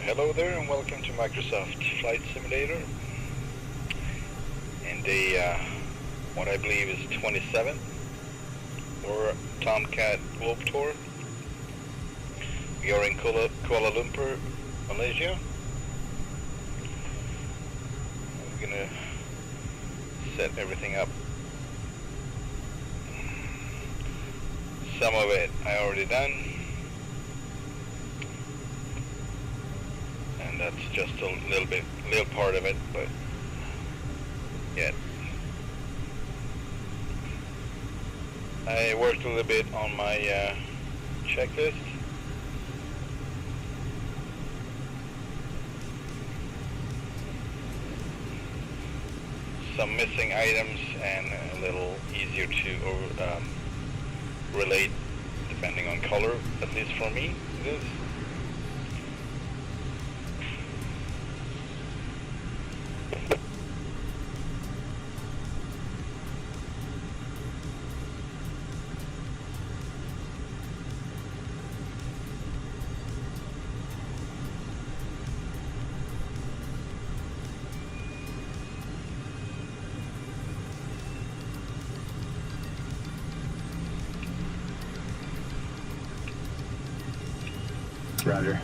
Hello there and welcome to Microsoft Flight Simulator in the what I believe is 27th or Tomcat Globe Tour. We are in Kuala Lumpur, Malaysia. We're gonna set everything up. Some of it I already done. And that's just a little part of it, but yeah. I worked a little bit on my checklist. Some missing items and a little easier to relate depending on color, at least for me it is. Roger.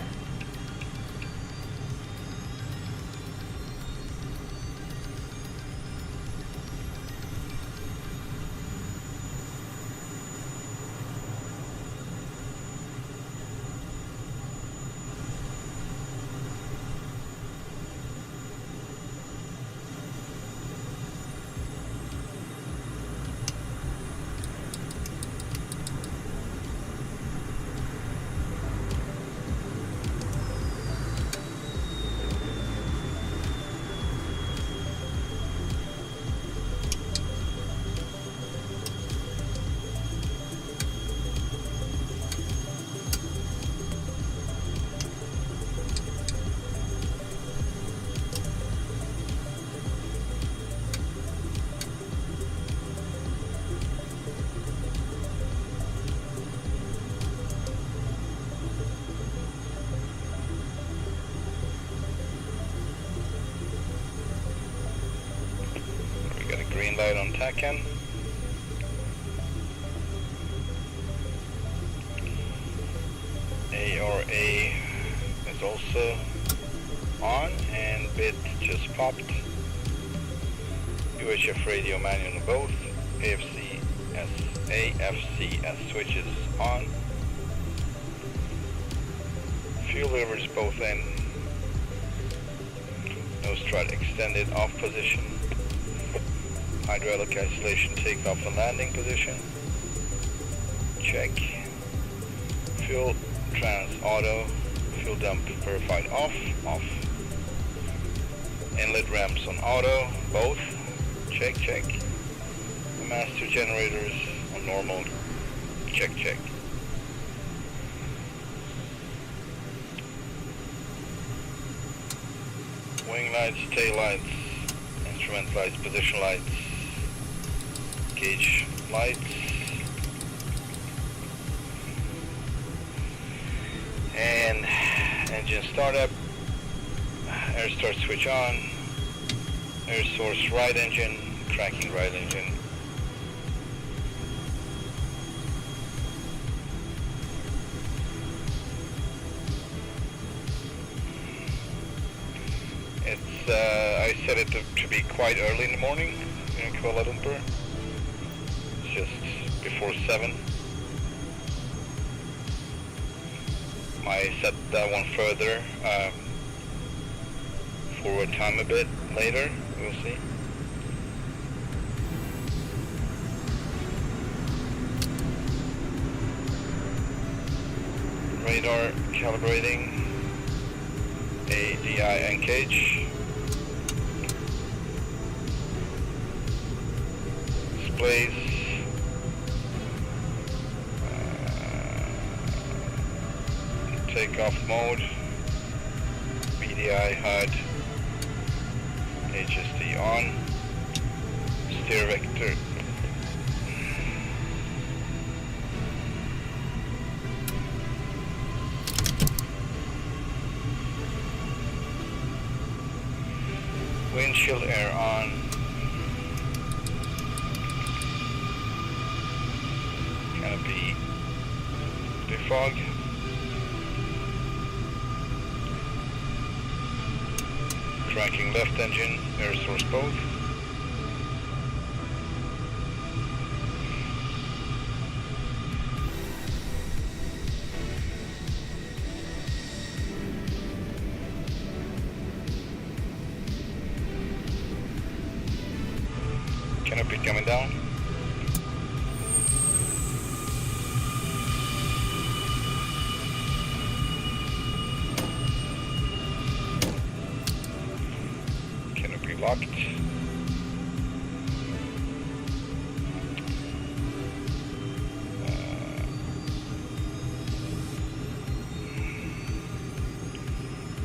Green light on TACAN. ARA is also on and bit just popped. UHF radio manual on both. AFCS switches on. Fuel levers both in. Nose strut extended off position. Hydraulic isolation takeoff and landing position. Check. Fuel trans auto. Fuel dump verified off. Off. Inlet ramps on auto. Both. Check, check. The master generators on normal. Check, check. Wing lights, tail lights, instrument lights, position lights. Gauge lights, and engine startup, air start switch on, air source right engine, cranking right engine. It's I set it to be quite early in the morning in Kuala Lumpur. Just before 7. I set that one further forward time a bit later, we'll see. Radar calibrating, ADI and cage. Displays. Takeoff mode, PDI HUD, HSD on, steer vector, Windshield air on. Canopy defog. Cranking left engine, air source both. Canopy coming down. Canopy locked.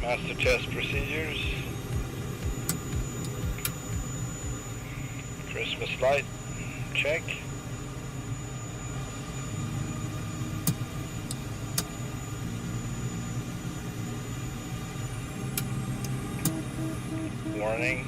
Master test procedures. Christmas light, check. Warning.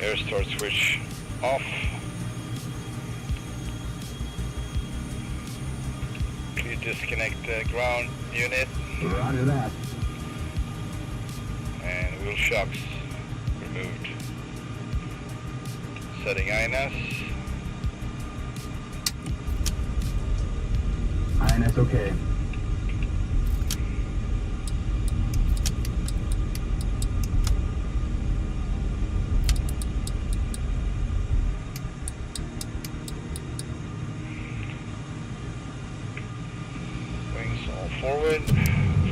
Air start switch off. Please disconnect the ground unit. Roger that. And wheel shocks removed. Setting INS. INS okay. Forward,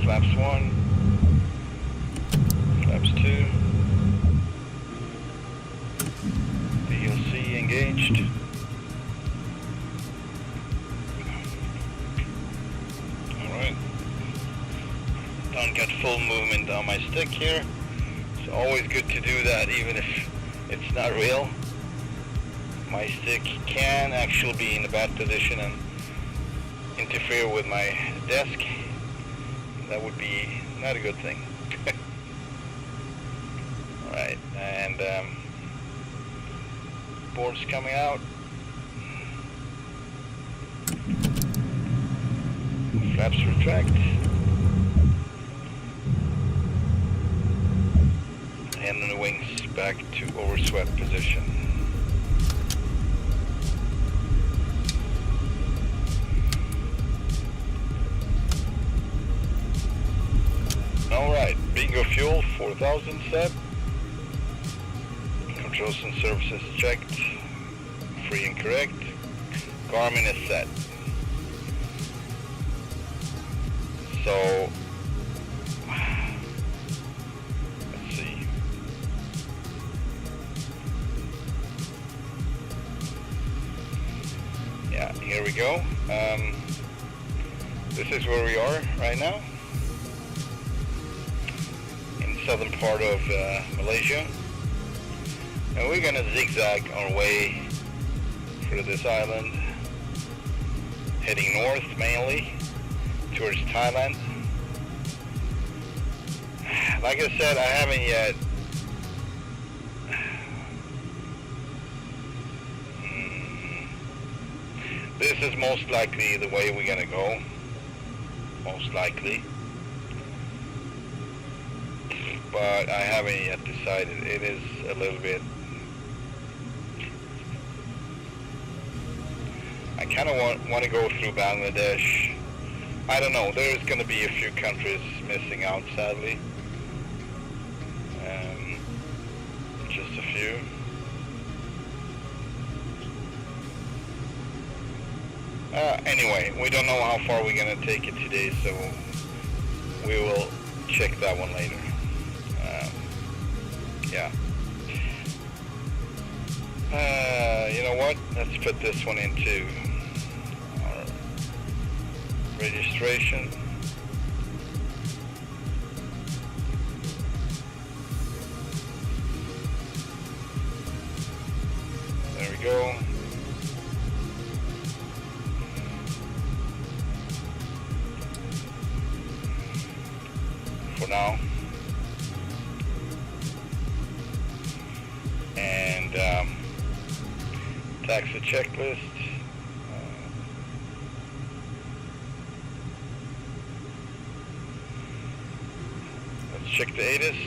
flaps 1, flaps 2, DLC engaged. Alright, don't get full movement on my stick here. It's always good to do that even if it's not real. My stick can actually be in a bad position and interfere with my desk. That would be not a good thing. Alright, and board's coming out. Flaps retract. And then the wings back to overswept position. Alright, bingo fuel 4000 set. Controls and services checked. Free and correct. Garmin is set. So, let's see. Yeah, here we go. This is where we are right now. Southern part of Malaysia, and we're gonna zigzag our way through this island, heading north mainly towards Thailand. Like I said, I haven't yet this is most likely the way we're gonna go, most likely. But I haven't yet decided. It is a little bit. I kind of want to go through Bangladesh. I don't know. There's going to be a few countries missing out, sadly. Just a few. Anyway, we don't know how far we're gonna take it today, so we will check that one later. Yeah. You know what? Let's put this one into our registration. There we go. For now. And taxi checklist. Let's check the ATIS.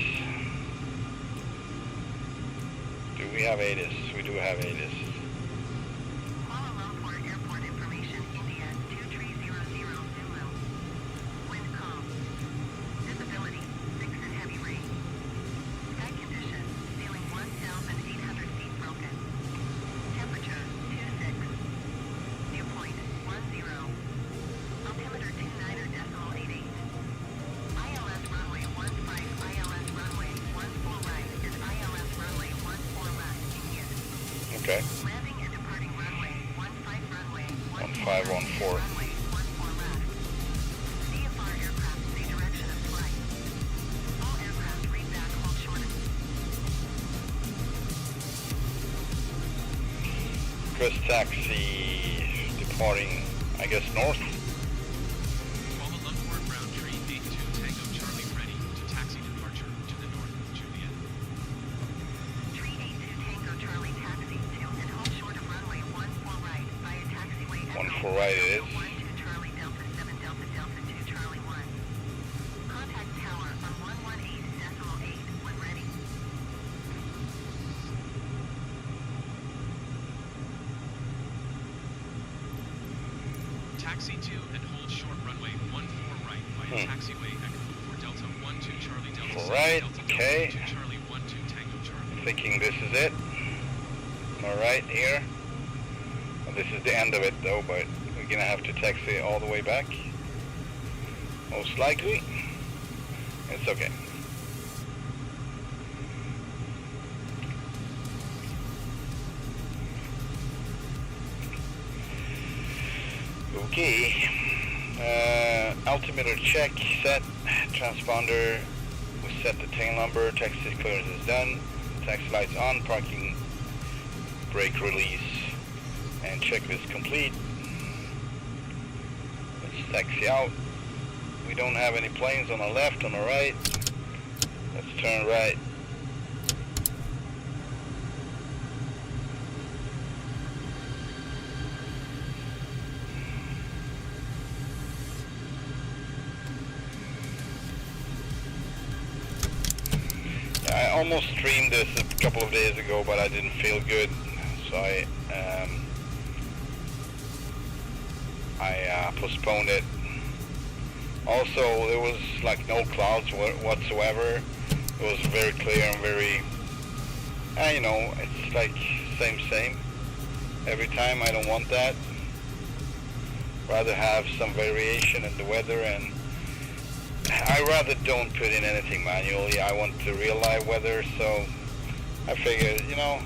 Do we have ATIS? We do have ATIS. Kuala Lumpur Airport information, India 2300 Zulu. Wind calm. Visibility 6 and heavy rain. Sky condition, ceiling 1,800 feet broken. Temperature 26. Dew point 10. Altimeter 29.88. ILS runway 15, ILS runway 14 right, and ILS runway 14 left, Indian. Okay. Landing and departing runway 15 runway 1514. runway 14 left. CFR aircraft stay direction of flight. All aircraft read back hold short. Chris taxi departing, I guess, north. Kuala Lumpur ground tree 82 Tango Charlie ready to taxi departure to the north of Juliet. Tree 82 Tango Charlie taxi to and hold short of runway 14 right via taxiway Echo. 14 right it is. 12 Charlie Delta 7 Delta Delta 2 Charlie 1. Contact tower on 118.8 when ready. Taxi to and hold short runway 14 right via taxiway Echo for Delta 12 Charlie Delta 7 Right, Delta okay. Delta 2 Charlie 12 Tango Charlie. Thinking this is it. Alright, here. Well, this is the end of it though, but we're gonna have to taxi all the way back. Most likely. It's okay. Okay. Altimeter check set. Transponder. We set the tail number. Taxi clearance is done. Taxi lights on. Parking brake release. And checklist complete. Let's taxi out. We don't have any planes on the left, on the right. Let's turn right. I almost streamed this a couple of days ago, but I didn't feel good, so I postponed it. Also, there was like no clouds whatsoever. It was very clear and very, you know, it's like same every time. I don't want that. Rather have some variation in the weather, and I rather don't put in anything manually. I want the real live weather, so I figured, you know,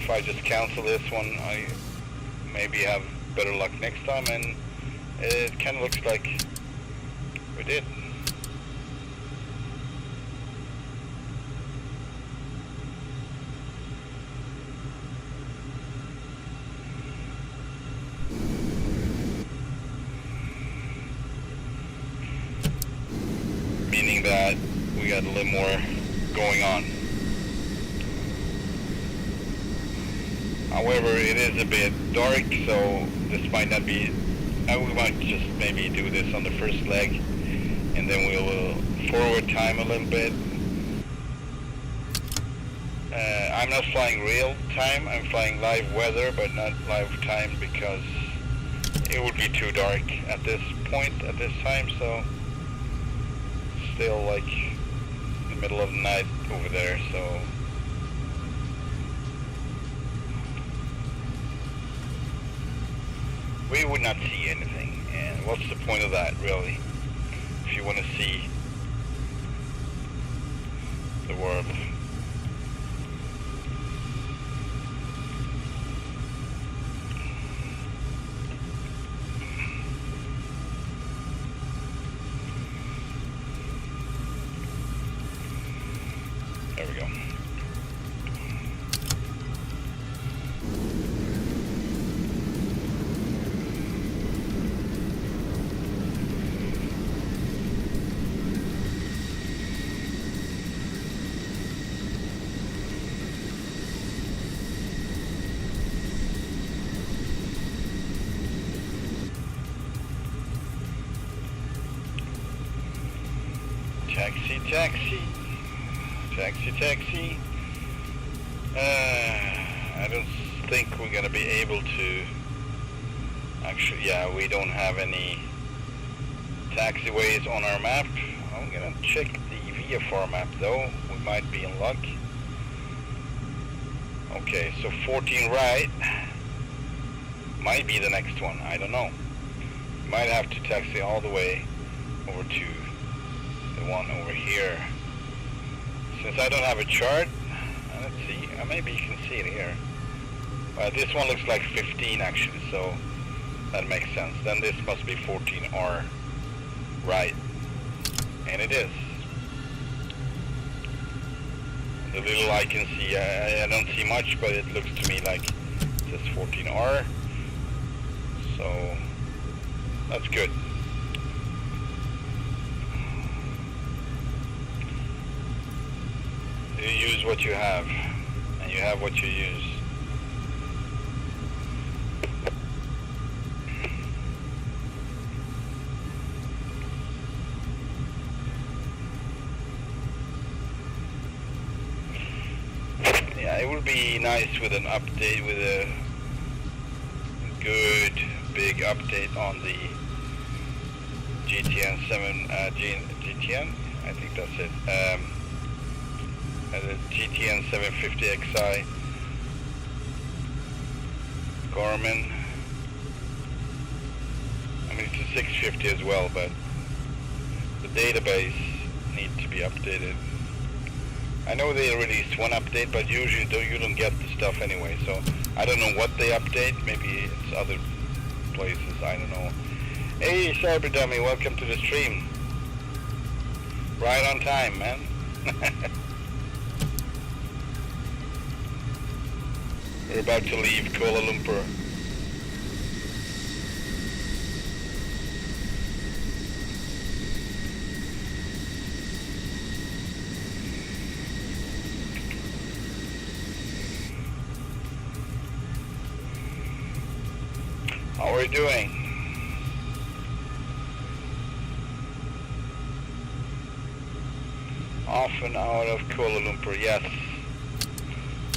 if I just cancel this one, I maybe have better luck next time, and it kind of looks like we did. Meaning that we got a little more going on. However, it is a bit dark, so this might not be, we might just maybe do this on the first leg, and then we will forward time a little bit. I'm not flying real time, I'm flying live weather, but not live time because it would be too dark at this point, at this time, so still like the middle of the night over there, so we would not see anything. And what's the point of that, really? If you want to see the world. There we go. Taxi, taxi. Taxi, taxi. I don't think we're gonna be able to. Actually, yeah, we don't have any taxiways on our map. I'm gonna check the VFR map though. We might be in luck. Okay, so 14 right might be the next one. I don't know. Might have to taxi all the way over to the one over here. Since I don't have a chart, let's see, maybe you can see it here. This one looks like 15 actually, so that makes sense. Then this must be 14R right, and it is. The little I can see, I don't see much, but it looks to me like it says 14R, so that's good. You use what you have, and you have what you use. Yeah, it would be nice with an update, with a good big update on the GTN 7, GTN, I think that's it. The GTN 750XI Garmin. I mean, it's a 650 as well, but the database needs to be updated. I know they released one update, but usually you don't get the stuff anyway, so I don't know what they update. Maybe it's other places, I don't know. Hey, Cyber Dummy, welcome to the stream. Right on time, man. We're about to leave Kuala Lumpur. How are you doing? Off and out of Kuala Lumpur, yes.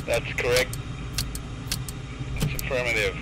That's correct. It's affirmative.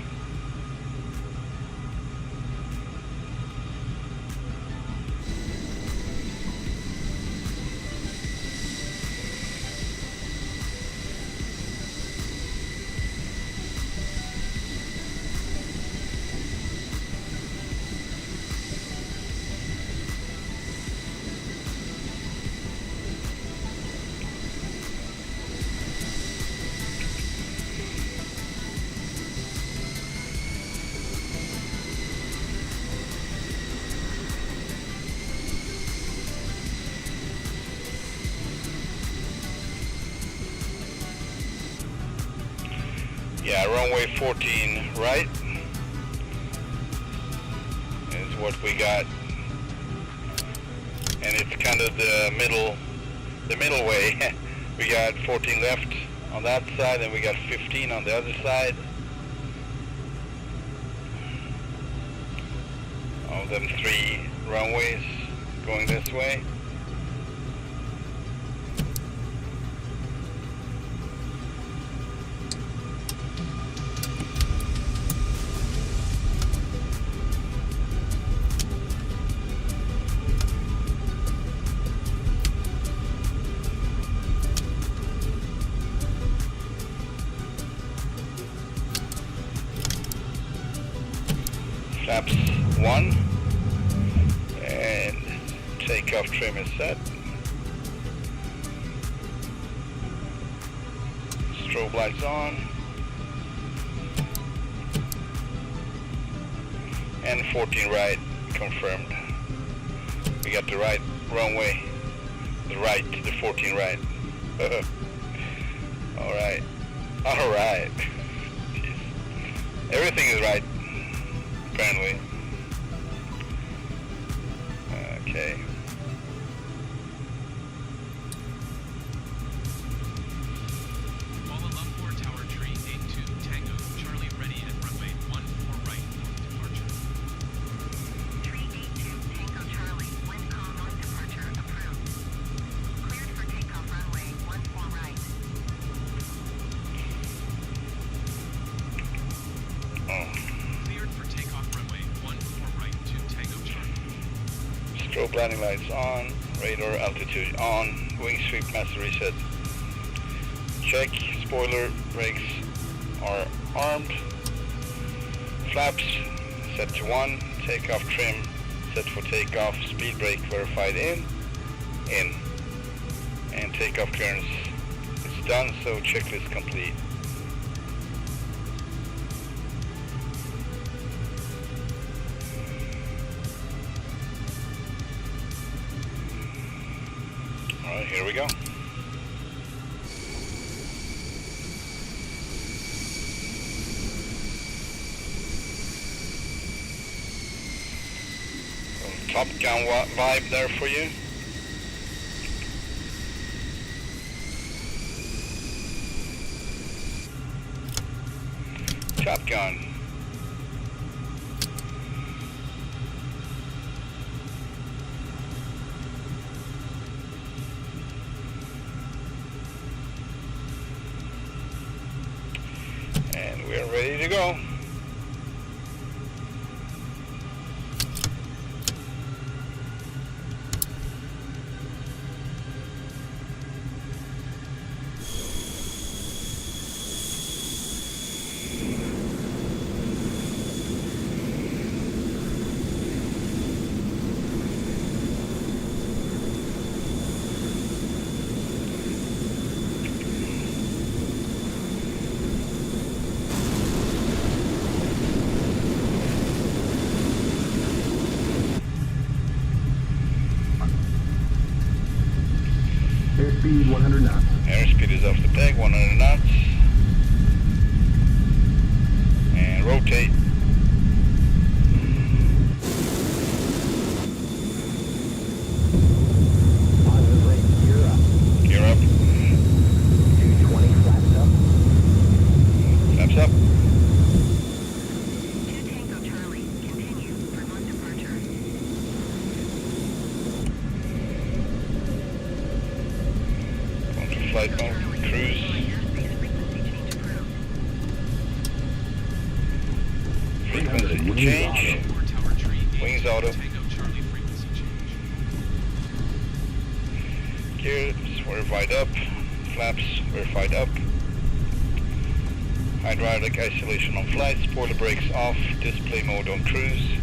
Yeah, runway 14 right is what we got, and it's kind of the middle way. We got 14 left on that side, and we got 15 on the other side. Of them 3 runways going this way. Flaps 1. And takeoff trim is set. Strobe lights on. And 14 right confirmed. We got the right runway. The right, the 14 right. Alright. Alright. Everything is right, apparently. Okay. Kuala Lumpur Tower Tree 82 Tango Charlie ready at runway 14 right north departure. Tree 82 Tango Charlie, wind calm north departure approved. Cleared for takeoff runway 14 right. Oh. Cleared for takeoff runway 14 right to Tango Charlie. Strobe landing lights on. Radar altitude on. Wing sweep master reset. Check. Spoiler brakes are armed. Flaps set to 1. Takeoff trim set for takeoff. Speed brake verified in. And takeoff clearance is done, so checklist complete. Alright, here we go. Top Gun vibe there for you. Top Gun. And we're ready to go. Airspeed 100 knots. Airspeed is off the peg, 100 knots. And rotate. Positive rate, gear up. Gear up. 220 flaps up. Flaps up. 2 Tango Charlie, continue for north departure. On to flight mode. Cruise. Airspace frequency change approved. Frequency 300 change. Lumpur Tower Tree 82 Wings auto. Tango Charlie frequency change. Gears verified up. Flaps verified up. Hydraulic isolation on flight. Spoiler brakes off. Display mode on cruise.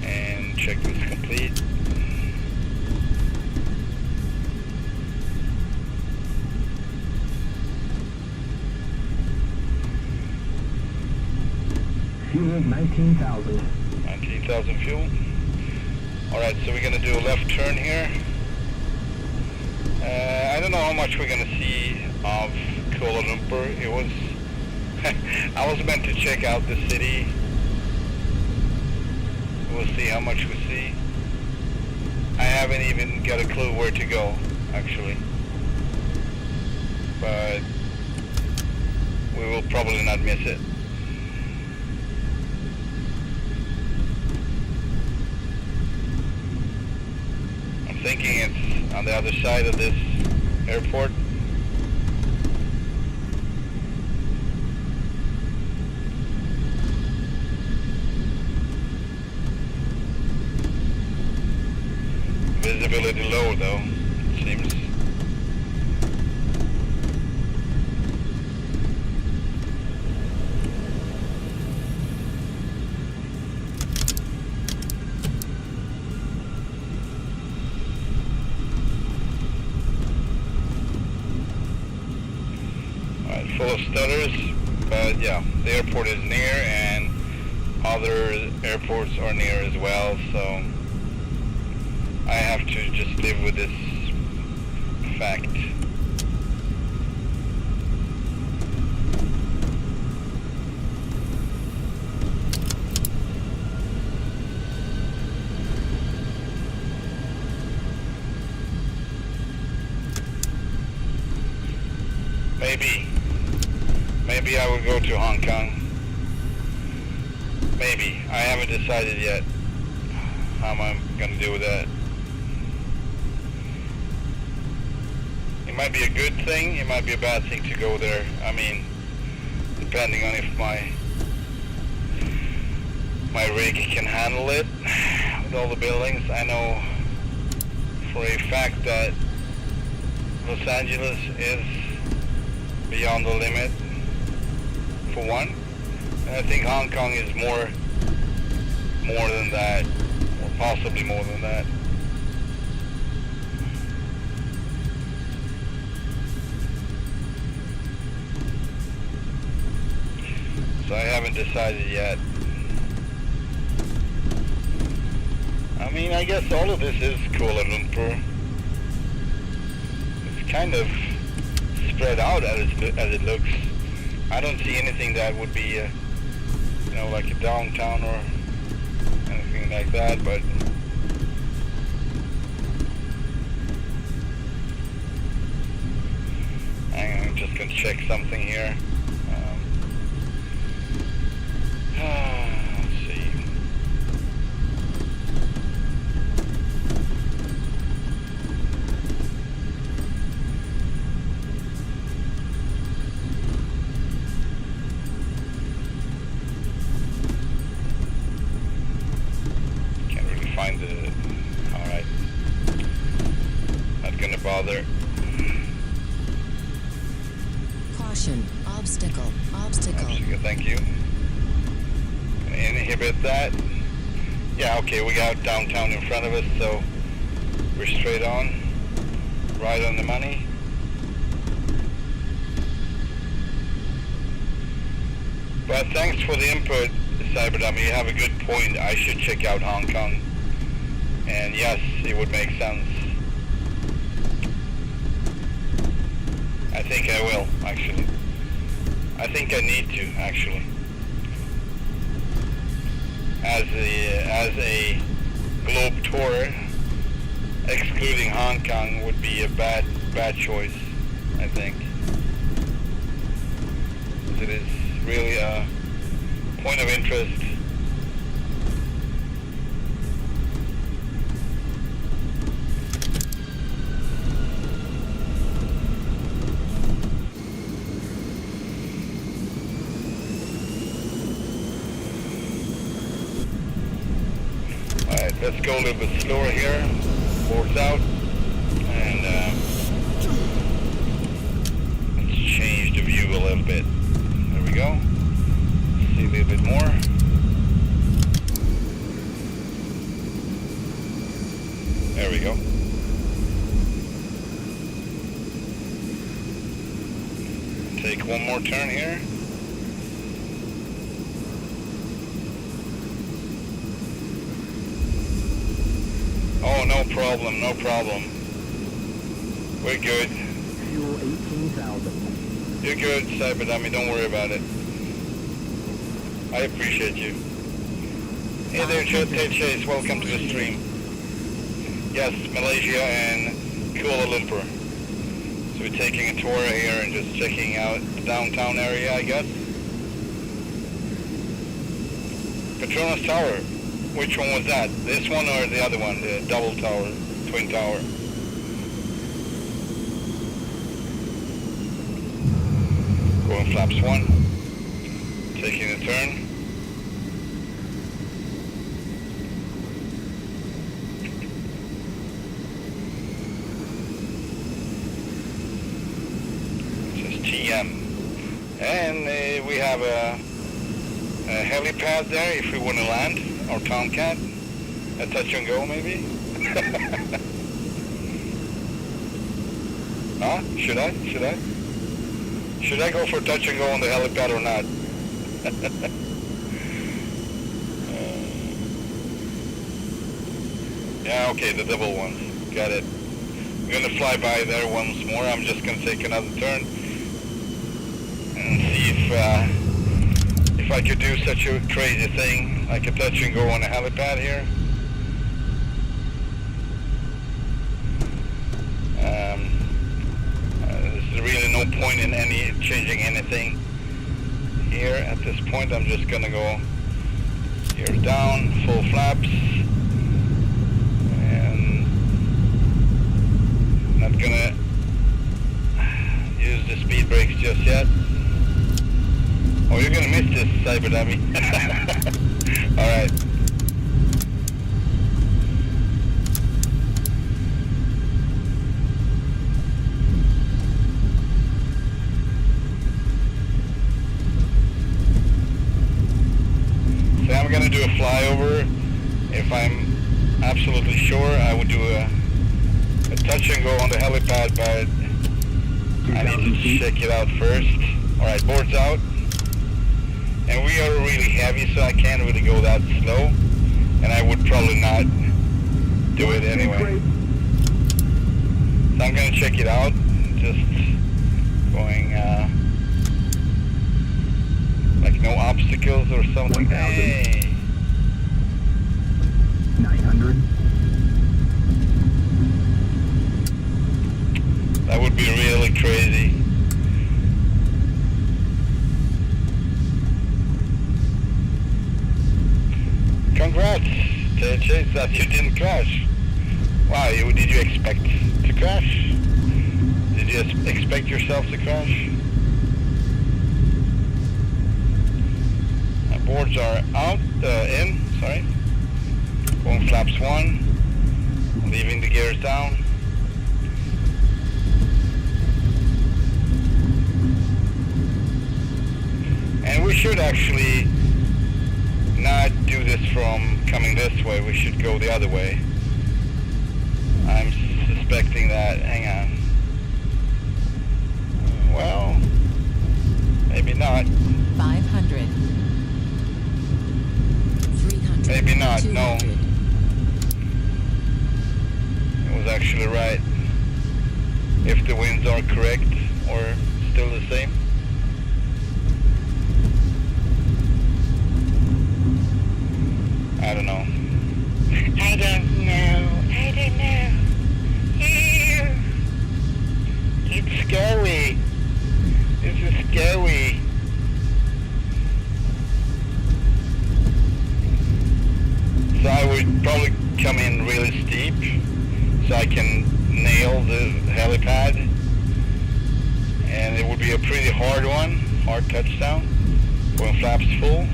And checklist complete. Fuel 19,000. 19,000 fuel. Alright, so we're going to do a left turn here. I don't know how much we're going to see of Kuala Lumpur. It was... I was meant to check out the city. We'll see how much we see. I haven't even got a clue where to go, actually. But we will probably not miss it. I'm thinking it's on the other side of this airport. Visibility low though, it seems. of stutters, but yeah, the airport is near and other airports are near as well, so I have to just live with this fact. Maybe I would go to Hong Kong. Maybe. I haven't decided yet how I'm going to do with that. It might be a good thing, it might be a bad thing to go there. I mean, depending on if my rig can handle it with all the buildings. I know for a fact that Los Angeles is beyond the limit, for one. And I think Hong Kong is more than that, or possibly more than that. So I haven't decided yet. I mean, I guess all of this is Kuala Lumpur. It's kind of spread out as it looks. I don't see anything that would be, you know, like a downtown or anything like that, but I'm just going to check something here. Let's see. Can't really find the... Alright. Not gonna bother. Caution, obstacle. Thank you. Inhibit that. Yeah, okay, we got downtown in front of us, so we're straight on, right on the money. But thanks for the input, Cyberdummy. You have a good point. I should check out Hong Kong. And yes, it would make sense. I think I will, actually. I think I need to, actually. As a globe tour, excluding Hong Kong would be a bad choice, I think. It is really a point of interest. Let's go a little bit slower here, forks out, and let's change the view a little bit. There we go. See a little bit more. There we go. Take one more turn here. Oh, no problem, no problem. We're good. Fuel 18,000. You're good, Cyberdummy, don't worry about it. I appreciate you. Hey there, Chase, welcome to the stream. Yes, Malaysia and Kuala Lumpur. So we're taking a tour here and just checking out the downtown area, I guess. Petronas Tower. Which one was that? This one or the other one? The double tower, twin tower? Going flaps 1. Taking a turn. It says TM. And we have a helipad there if we want to land. Or Tomcat, a touch and go maybe? Huh? Should I? Should I go for touch and go on the helipad or not? Yeah, okay, the double ones. Got it. I'm gonna fly by there once more. I'm just gonna take another turn and see if I could do such a crazy thing like a touch and go on a helipad here. There's really no point in changing anything here at this point. I'm just gonna go gears down, full flaps, and not gonna use the speed brakes just yet. Oh, you're gonna miss this, Cyber Dummy. Alright. So I'm gonna do a flyover. If I'm absolutely sure, I would do a touch and go on the helipad, but I need to check it out first. Alright, board's out. And we are really heavy, so I can't really go that slow. And I would probably not do it anyway. So I'm gonna check it out. Just going like no obstacles or something. 1,000. Hey. 900. That would be really crazy. Congrats, Chase, that you didn't crash. Wow, did you expect to crash? Did you expect yourself to crash? Boards are out, in, sorry. Going flaps 1, leaving the gears down. And we should actually not do this from coming this way. We should go the other way. I'm suspecting that. Hang on. Well, maybe not. 500. 300. Maybe not, no. 200. It was actually right. If the winds are correct or still the same. I don't know. I don't know. It's scary. This is scary. So I would probably come in really steep so I can nail the helipad. And it would be a pretty hard one, hard touchdown. Going flaps full.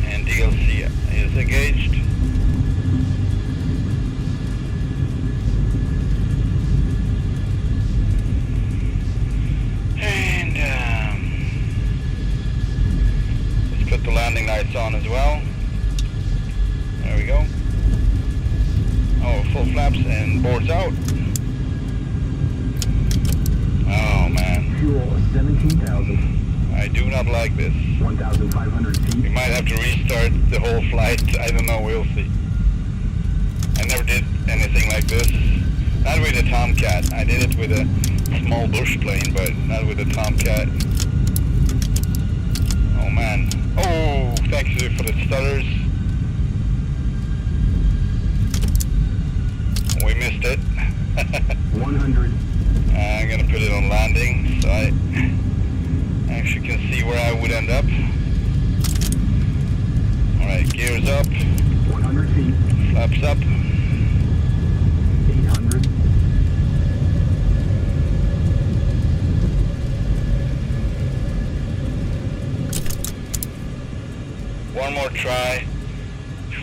And DLC is engaged. And let's put the landing lights on as well. There we go. Oh, full flaps and boards out. Oh man. Fuel 17,000. I do not like this. 1,500 feet. We might have to restart the whole flight. I don't know, we'll see. I never did anything like this. Not with a Tomcat. I did it with a small bush plane, but not with a Tomcat. Oh man. Oh, thanks for the stutters. We missed it. 100. I'm gonna put it on landing so I actually can see where I would end up. Alright, gears up. 100 feet. Flaps up. 800. One more try.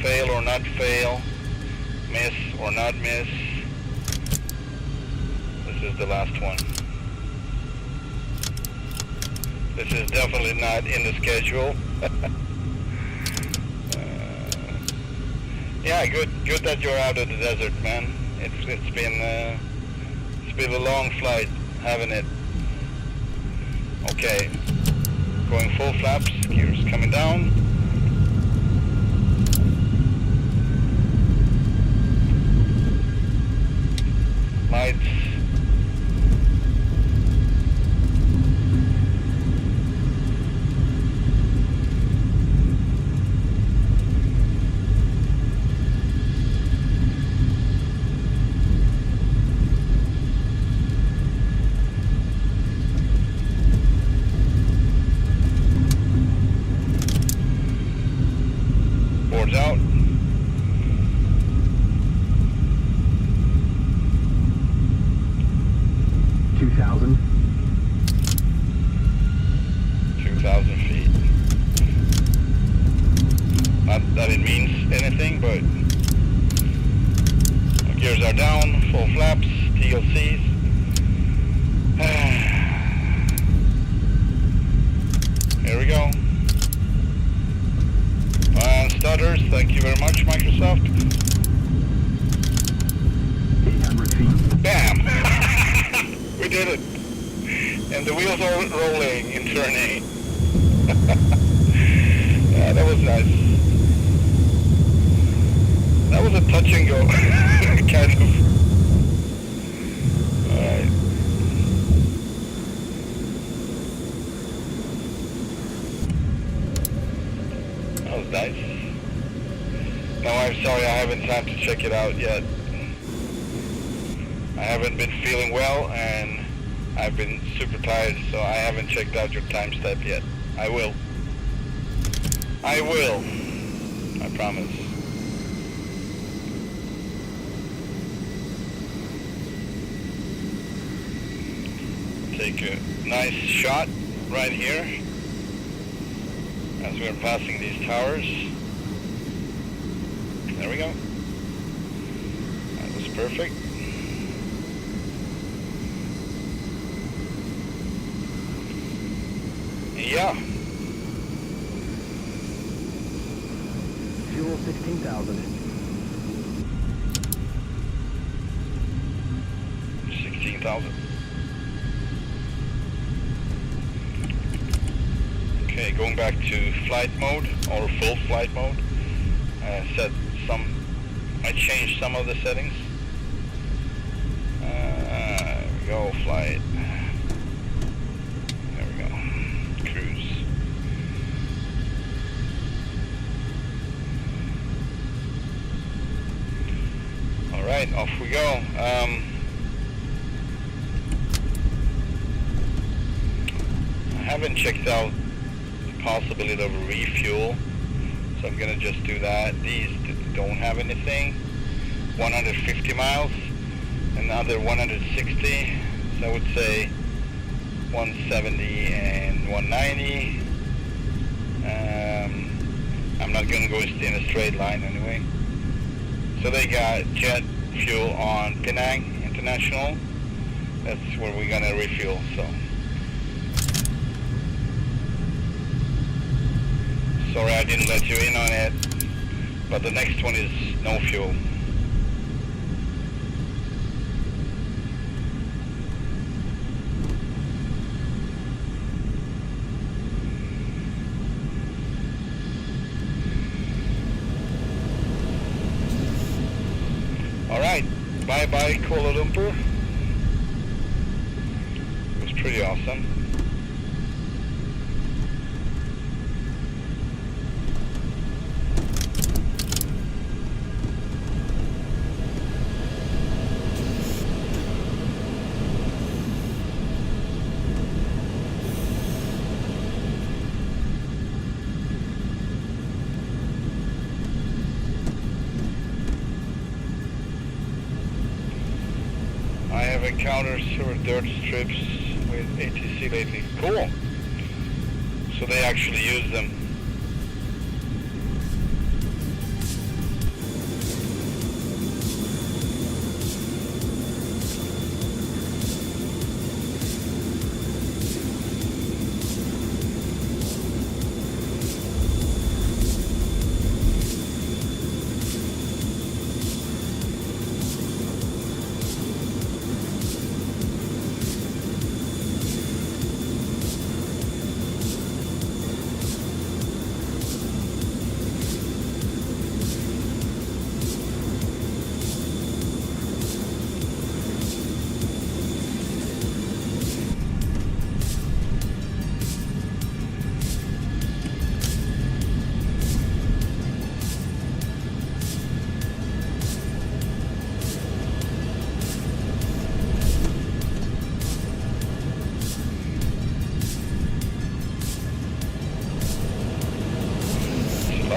Fail or not fail. Miss or not miss. This is the last one. This is definitely not in the schedule. Yeah, good that you're out of the desert, man. It's been a long flight. having it. Okay, going full flaps, gears coming down. Lights. Boards out. $2,000. 2,000 feet. Not that it means anything, but gears are down, full flaps, TLCs. Here we go. And stutters, thank you very much, Microsoft. 800 feet. Bam! We did it! And the wheels are rolling in turn 8. Yeah, that was nice. That was a touch and go, kind of. Alright. That was nice. No, I'm sorry, I haven't time to check it out yet. I haven't been feeling well and I've been super tired, so I haven't checked out your time step yet. I will. I will. I promise. Take a nice shot right here as we're passing these towers. There we go. That was perfect. Yeah. Fuel 16,000. 16,000. Okay, going back to flight mode or full flight mode. I changed some of the settings. There we go, flight. There we go, cruise. All right, off we go. I haven't checked out the possibility of a refuel, so I'm gonna just do that. These don't have anything. 150 miles, another 160, so I would say 170 and 190. I'm not gonna go in a straight line anyway. So they got jet fuel on Penang International. That's where we're gonna refuel. So sorry I didn't let you in on it, but the next one is no fuel. Alright, bye-bye Kuala Lumpur. It was pretty awesome. I have encountered several dirt strips with ATC lately. Cool. So they actually use them.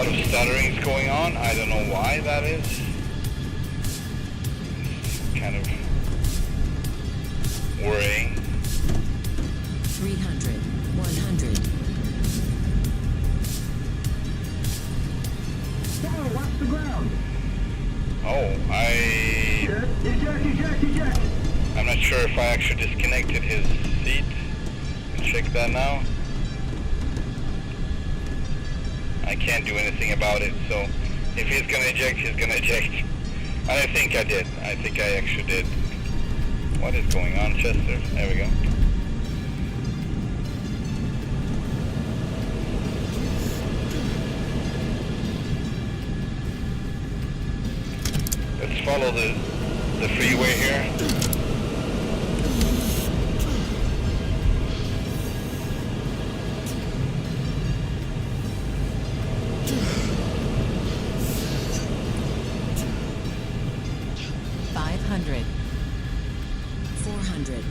lot of stutterings going on. I don't know why that is. It's kind of worrying. 300, 100, Whoa, watch the ground. Oh, Eject. I'm not sure if I actually disconnected his seat. I'll check that now. I can't do anything about it, so if he's gonna eject, he's gonna eject. And I think I did. I think I actually did. What is going on, Chester? There we go. Let's follow the freeway here. $500, 400,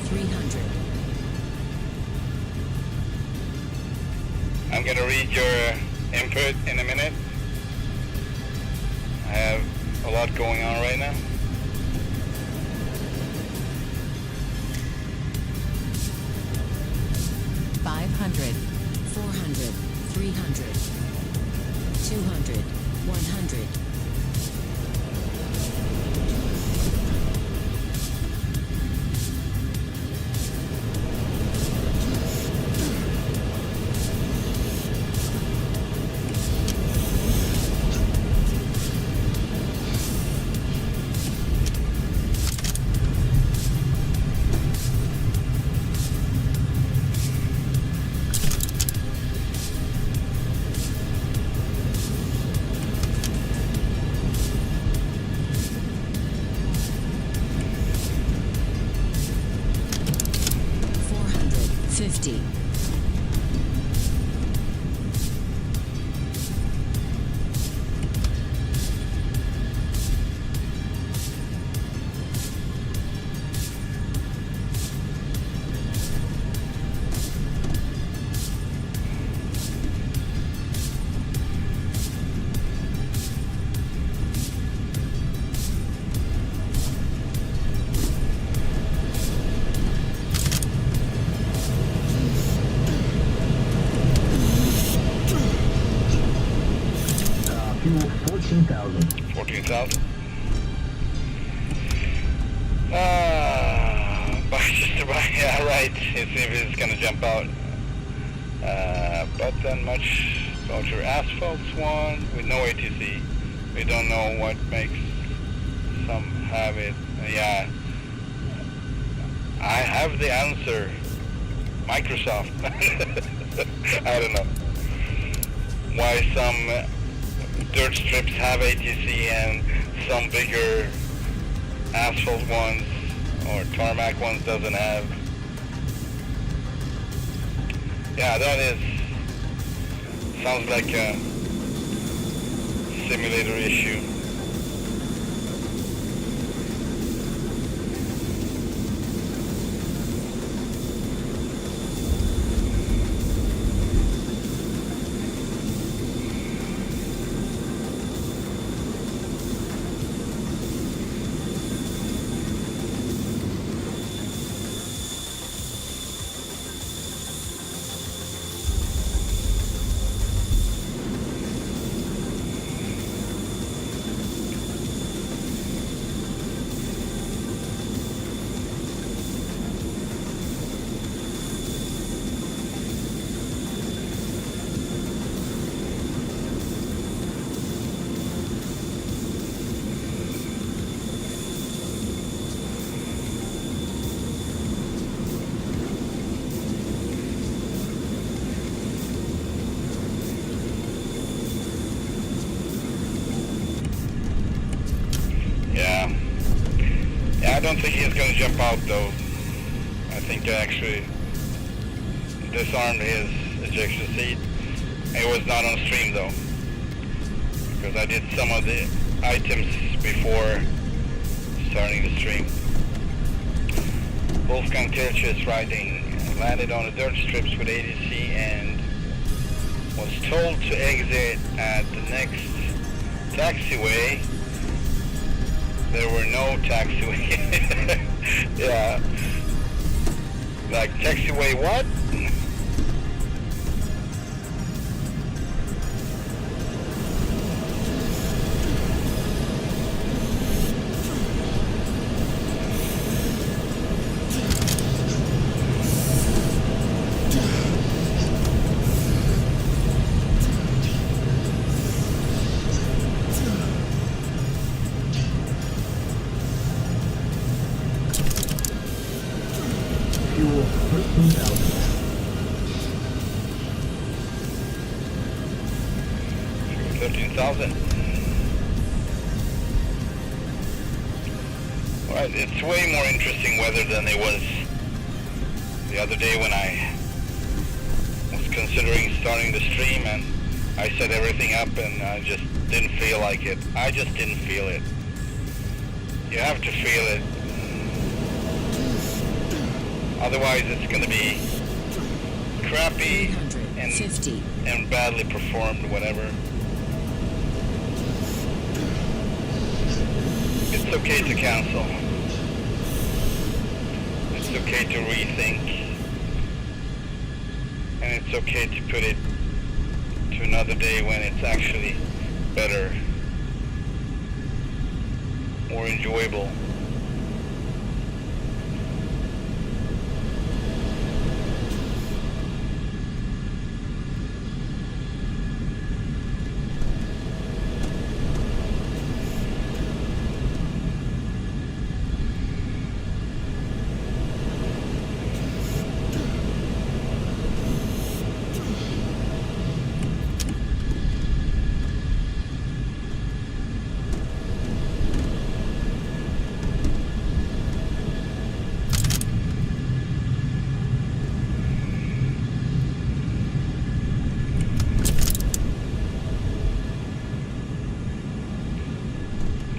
300, I'm gonna read your input in a minute. I have a lot going on right now. 500, 400, 300, 200, 100, 450, 14,000. 14,000. Just about, yeah, right. Let's see if it's gonna jump out. But then much about your asphalt one with no ATC. We don't know what makes some have it. Yeah, I have the answer. Microsoft. I don't know why some dirt strips have ATC and some bigger asphalt ones or tarmac ones doesn't have. Yeah, that is, sounds like a simulator issue. I don't think he's going to jump out though. I think I actually disarmed his ejection seat. It was not on stream though, because I did some of the items before starting the stream. Wolfgang Tilche is riding, landed on the dirt strips with ADC and was told to exit at the next taxiway. There were no taxiway. Yeah. Like taxiway what? Fuel 13,000. Fuel 13,000. Alright, it's way more interesting weather than it was the other day when I was considering starting the stream and I set everything up and I just didn't feel like it. I just didn't feel it. You have to feel it. Otherwise it's going to be crappy and 350. and badly performed, whatever. It's okay to cancel. It's okay to rethink. And it's okay to put it to another day when it's actually better, more enjoyable.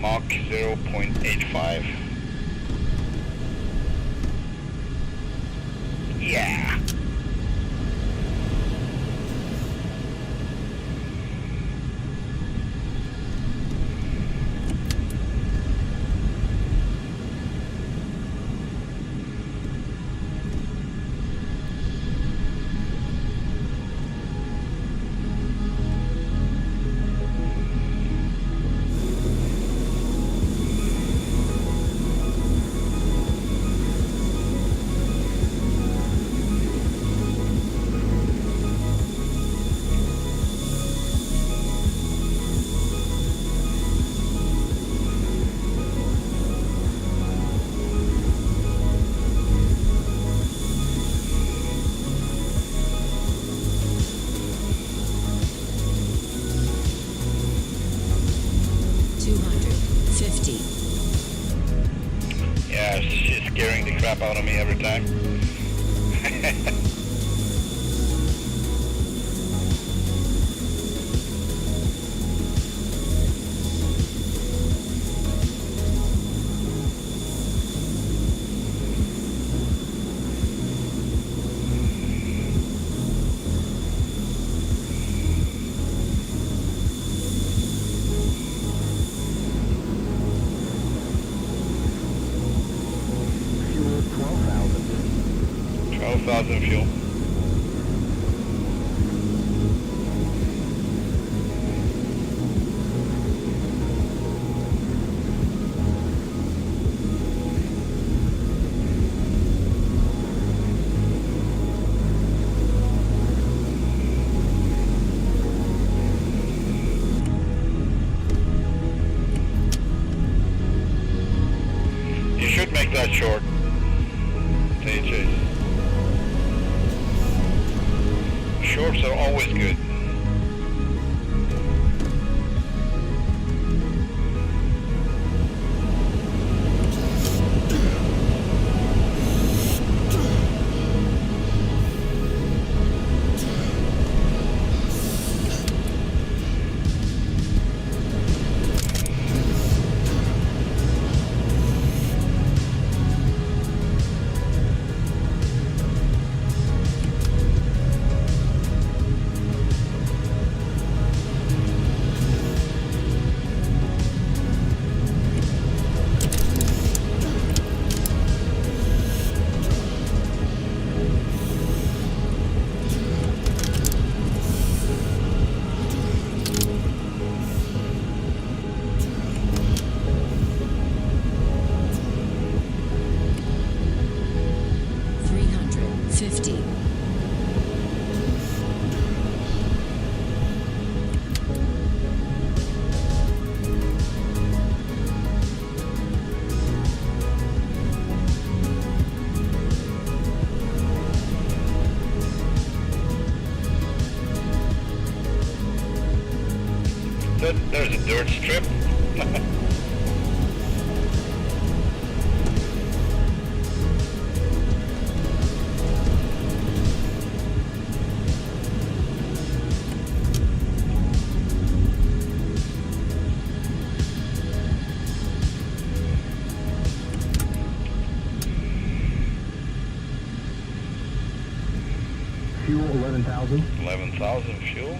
Mach 0.85. Yeah. Yeah, she's scaring the crap out of me every time. Fuel 12,000. 12,000 fuel. You should make that short. Day chase. Shorts are always good. There's a dirt strip. Fuel 11,000. 11,000 fuel.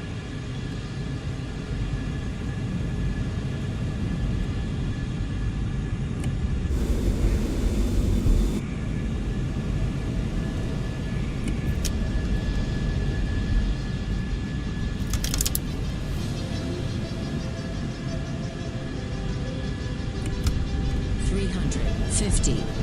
$350.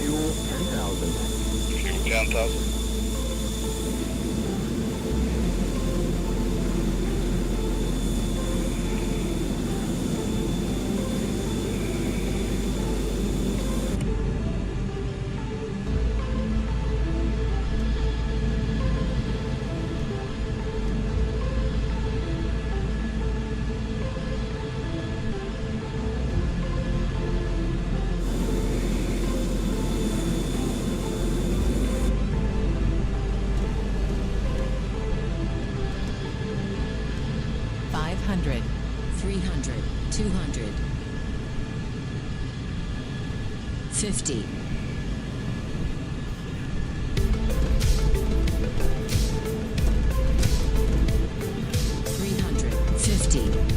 Fuel 10,000. Fuel 10,000. $500, $300, $200, $50. $350.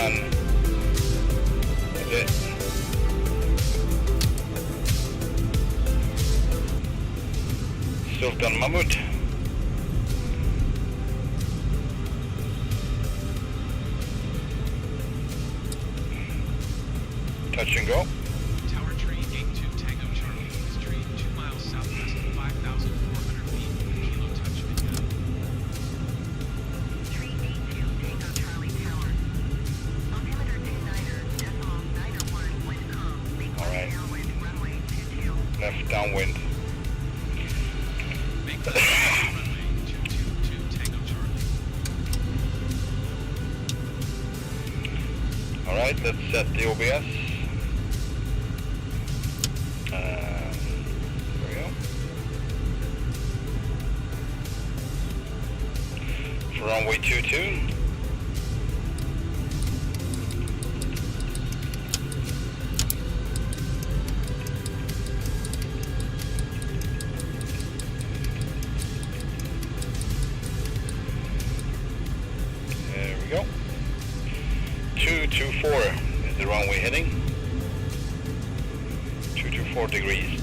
done. That's it. Still done Mammut. Touch and go. Tower tree 82 Tango Charlie is tree 2 miles southwest of 5,400 feet. Kilo touch and go. 382 Tango Charlie Tower. Altimeter 29er, decimal 901, wind calm. Make All right. downwind, runway 22. Left downwind. Make left runway 222 Tango Charlie. Alright, let's set the OBS. There we go. For runway 22. There we go. 224 is the runway heading. 224 degrees.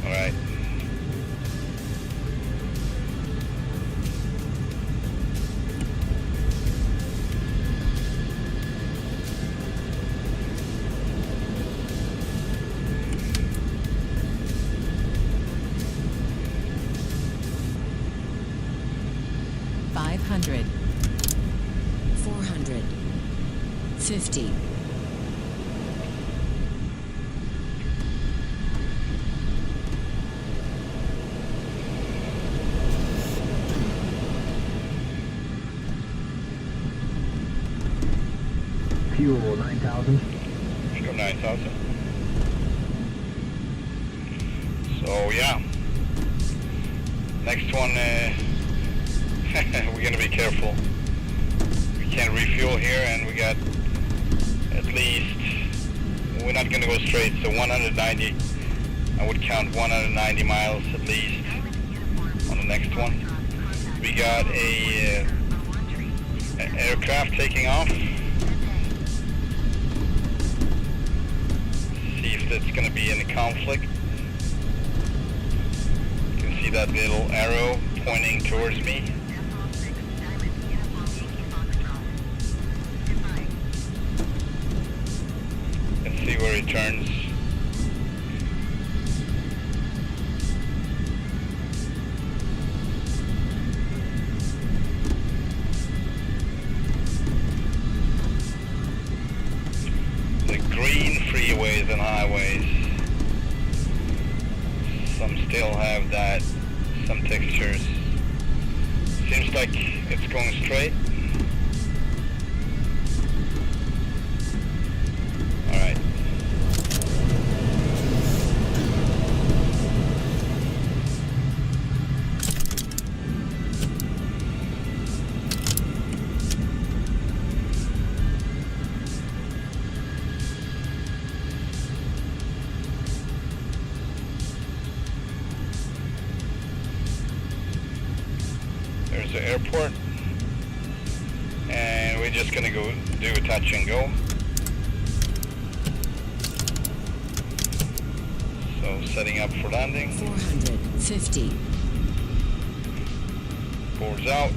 All right. Five hundred. 400. 50. Fuel 9,000. Go 9,000. So yeah, next one, we're gonna be careful. We can't refuel here, and we got at least, we're not gonna go straight, so 190, I would count 190 miles at least on the next one. We got a aircraft taking off. See if that's gonna be any conflict. You can see that little arrow pointing towards me. Let's see where it turns. The green freeways and highways. Some still have that, some textures. Seems like it's going straight. Alright. There's the airport, and we're just gonna go do a touch and go. So setting up for landing. 450. Boards out.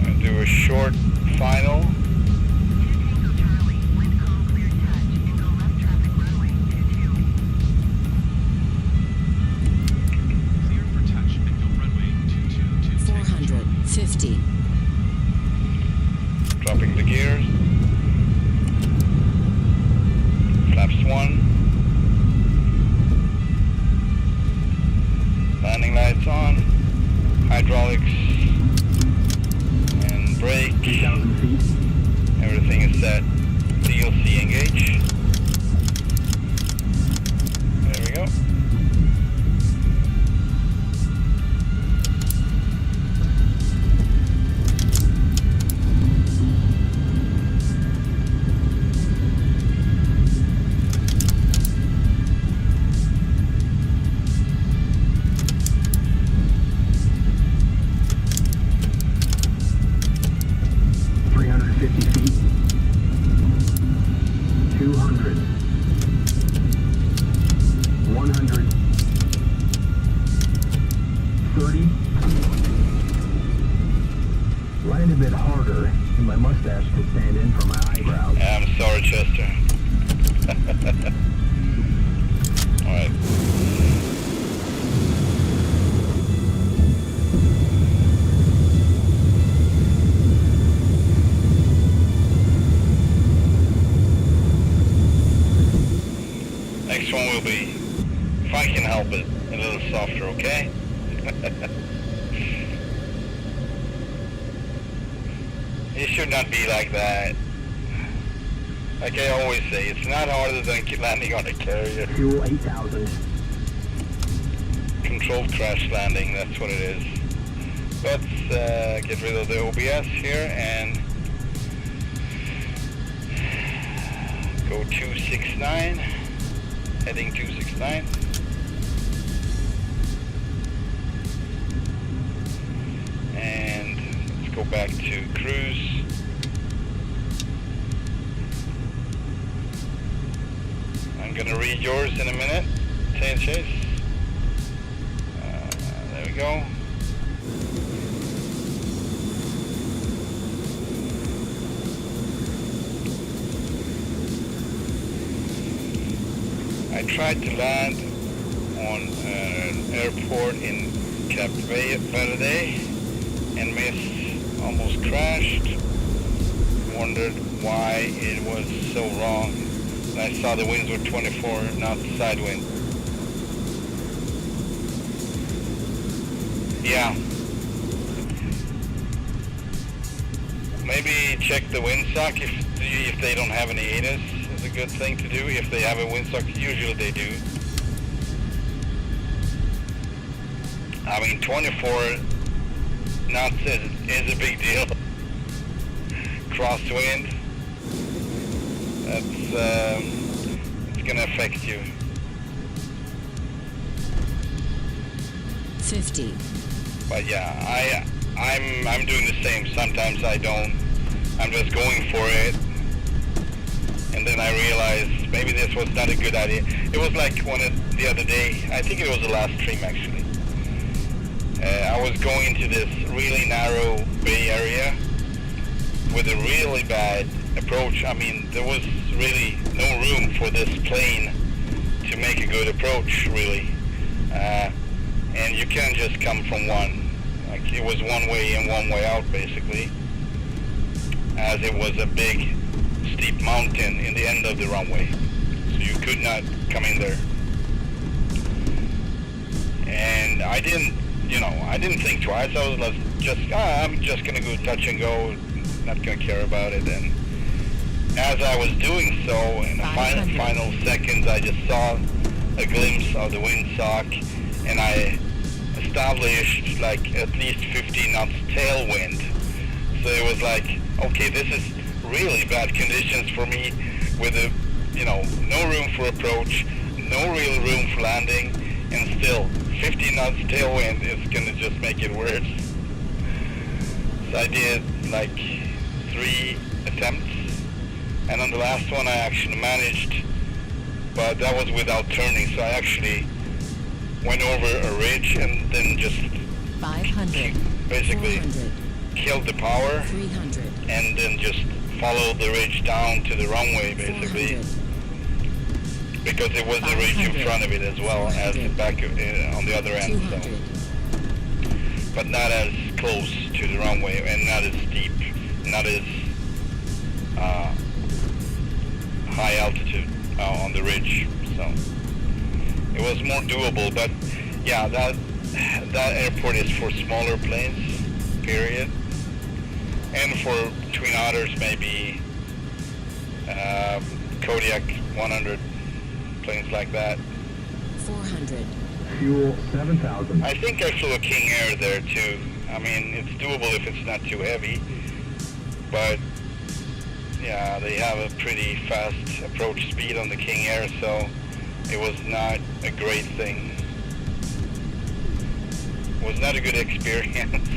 And do a short final. Clear for touch and go runway 222 Tango Charlie. 450. Dropping the gears. Flaps 1. Landing lights on. Hydraulics. And brake. 3,000 feet. Everything is set. DLC engage. There we go. 30. Land a bit harder, and my mustache could stand in for my eyebrows. I'm sorry, Chester. Alright. Next one will be, if I can help it, a little softer, okay? It should not be like that. Like I always say, it's not harder than landing on a carrier. Fuel 8,000. Controlled crash landing, that's what it is. Let's get rid of the OBS here and go 269, heading 269. And let's go back to cruise. I'm gonna read yours in a minute, Tail Chase. There we go. I tried to land on an airport in Cape Verde and missed, almost crashed. Wondered why it was so wrong. And I saw the winds were 24 knots side wind. Yeah. Maybe check the windsock if they don't have any ATIS. Is a good thing to do. If they have a windsock, usually they do. I mean, 24 knots is a big deal. Crosswind. That's it's gonna affect you. 50. But yeah, I'm doing the same. Sometimes I don't. I'm just going for it, and then I realize maybe this was not a good idea. It was like the other day. I think it was the last stream actually. I was going into this really narrow bay area with a really bad approach. I mean, there was really no room for this plane to make a good approach, really. And you can't just come from one. Like, it was one way in, one way out, basically. As it was a big, steep mountain in the end of the runway. So you could not come in there. And I didn't think twice. I was I'm just gonna go touch and go, not gonna care about it. And as I was doing so, in the final seconds, I just saw a glimpse of the windsock, and I established like at least 15 knots tailwind. So it was like, okay, this is really bad conditions for me, with no room for approach, no real room for landing, and still 15 knots tailwind is gonna just make it worse. So I did like 3 attempts, and on the last one I actually managed, but that was without turning, so I actually went over a ridge and then just 500. basically 400. killed the power 300. and then just followed the ridge down to the runway, basically, 400. because it was a ridge in front of it as well as the back on the other end, 200. so, but not as close to the runway and not as steep, not as high altitude on the ridge, so it was more doable. But yeah, that airport is for smaller planes, period, and for twin otters, maybe Kodiak 100 planes like that. 400. Fuel 7,000. I think I flew a King Air there too. I mean, it's doable if it's not too heavy, but yeah, they have a pretty fast approach speed on the King Air, so it was not a great thing. It was not a good experience.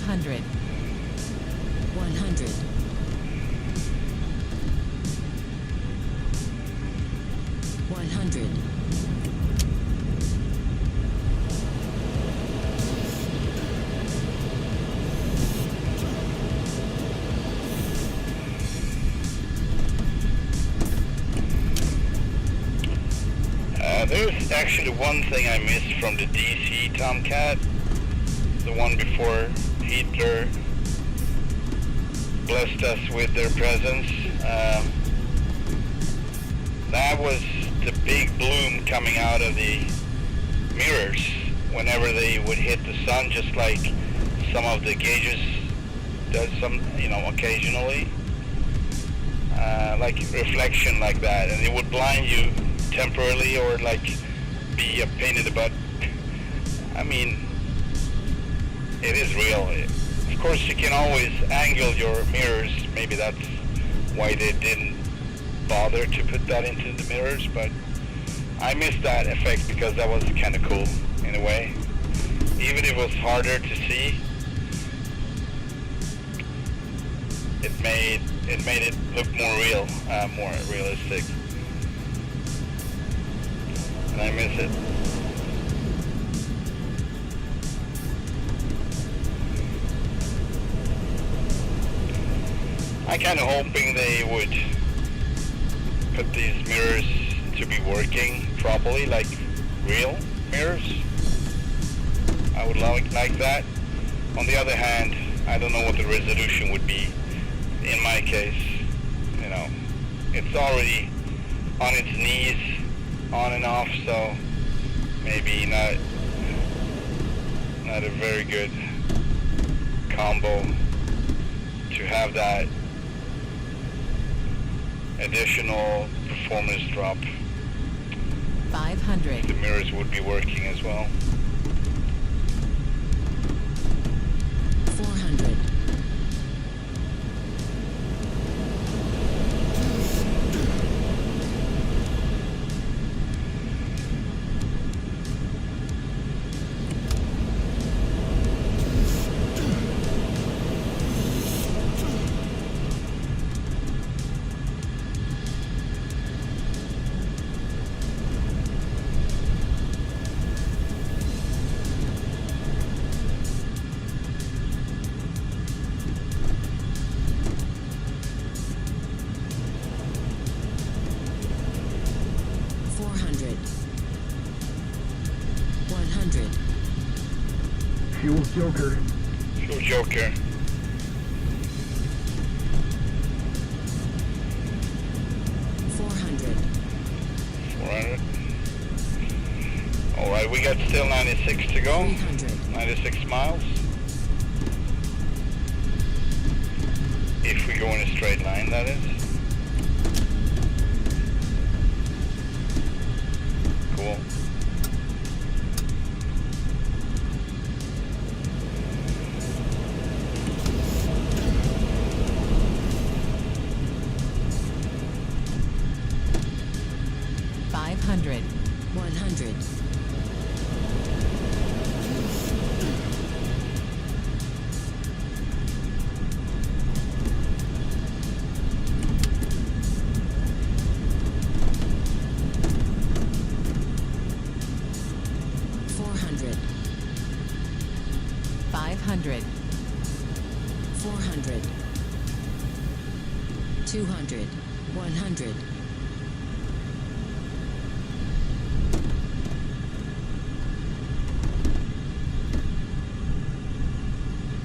500. 100. 100. 'There's actually one thing I missed from the DC Tomcat, the one before Heatblur blessed us with their presence. That was the big bloom coming out of the mirrors whenever they would hit the sun, just like some of the gauges does occasionally. Like reflection like that, and it would blind you temporarily or like be a pain in the butt. I mean, it is real. Of course, you can always angle your mirrors. Maybe that's why they didn't bother to put that into the mirrors, but I missed that effect because that was kind of cool in a way. Even if it was harder to see, it made it look more real, more realistic. And I miss it. I kind of hoping they would put these mirrors to be working properly, like real mirrors. I would like that. On the other hand, I don't know what the resolution would be. In my case, it's already on its knees, on and off, so maybe not a very good combo to have that additional performance drop. 500. The mirrors would be working as well. 400. 400. 100. Fuel Joker. Fuel Joker. 400. 400. Alright, we got still 96 to go. 300. 96 miles. If we go in a straight line, that is. Cool. $500. 100. 400. 500. 400. 200. 100.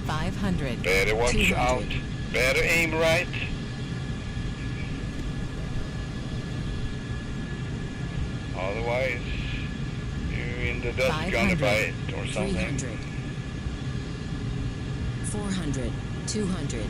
500. Better watch 200. out. Better aim right. Otherwise, you're in the dust gonna 500. bite or something. 300. 400. 200.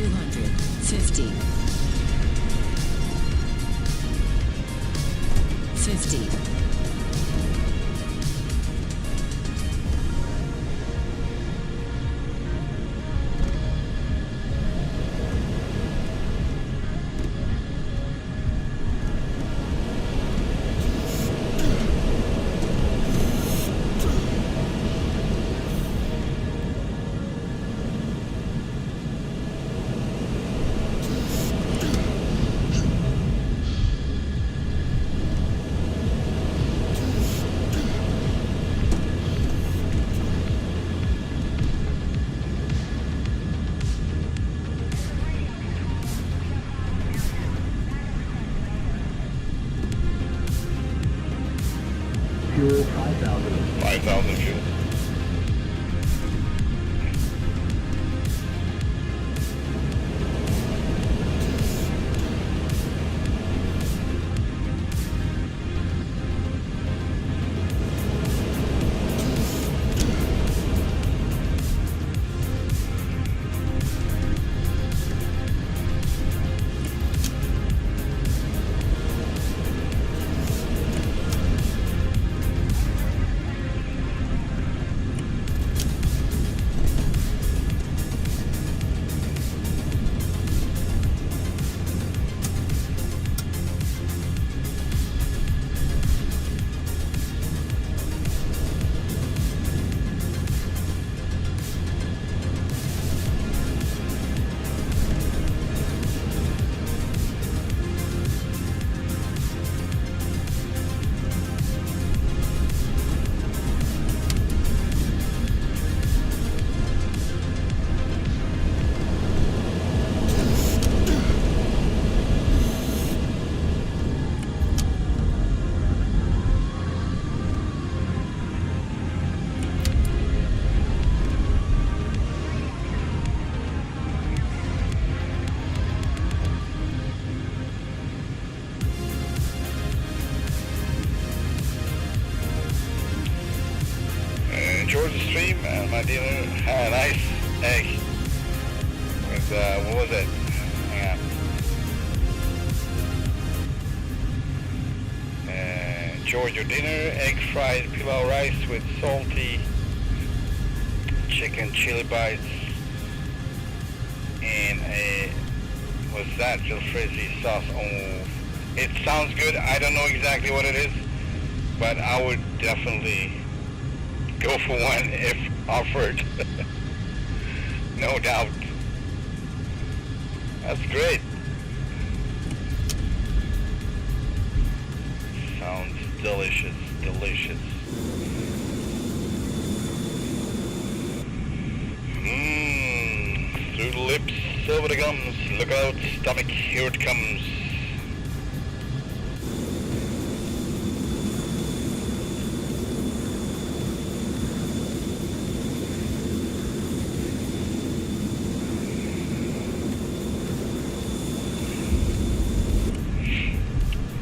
250. 50. Fuel 5,000. 5,000 fuel. Enjoyed the stream, and my dinner had a nice egg with, what was it? Hang on. Enjoyed your dinner, egg fried pilau rice with salty chicken chili bites and a, what's that, jalfrezi sauce. Oh, it sounds good. I don't know exactly what it is, but I would definitely go for one if offered. No doubt. That's great. Sounds delicious, delicious. Through the lips, over the gums. Look out, stomach, here it comes.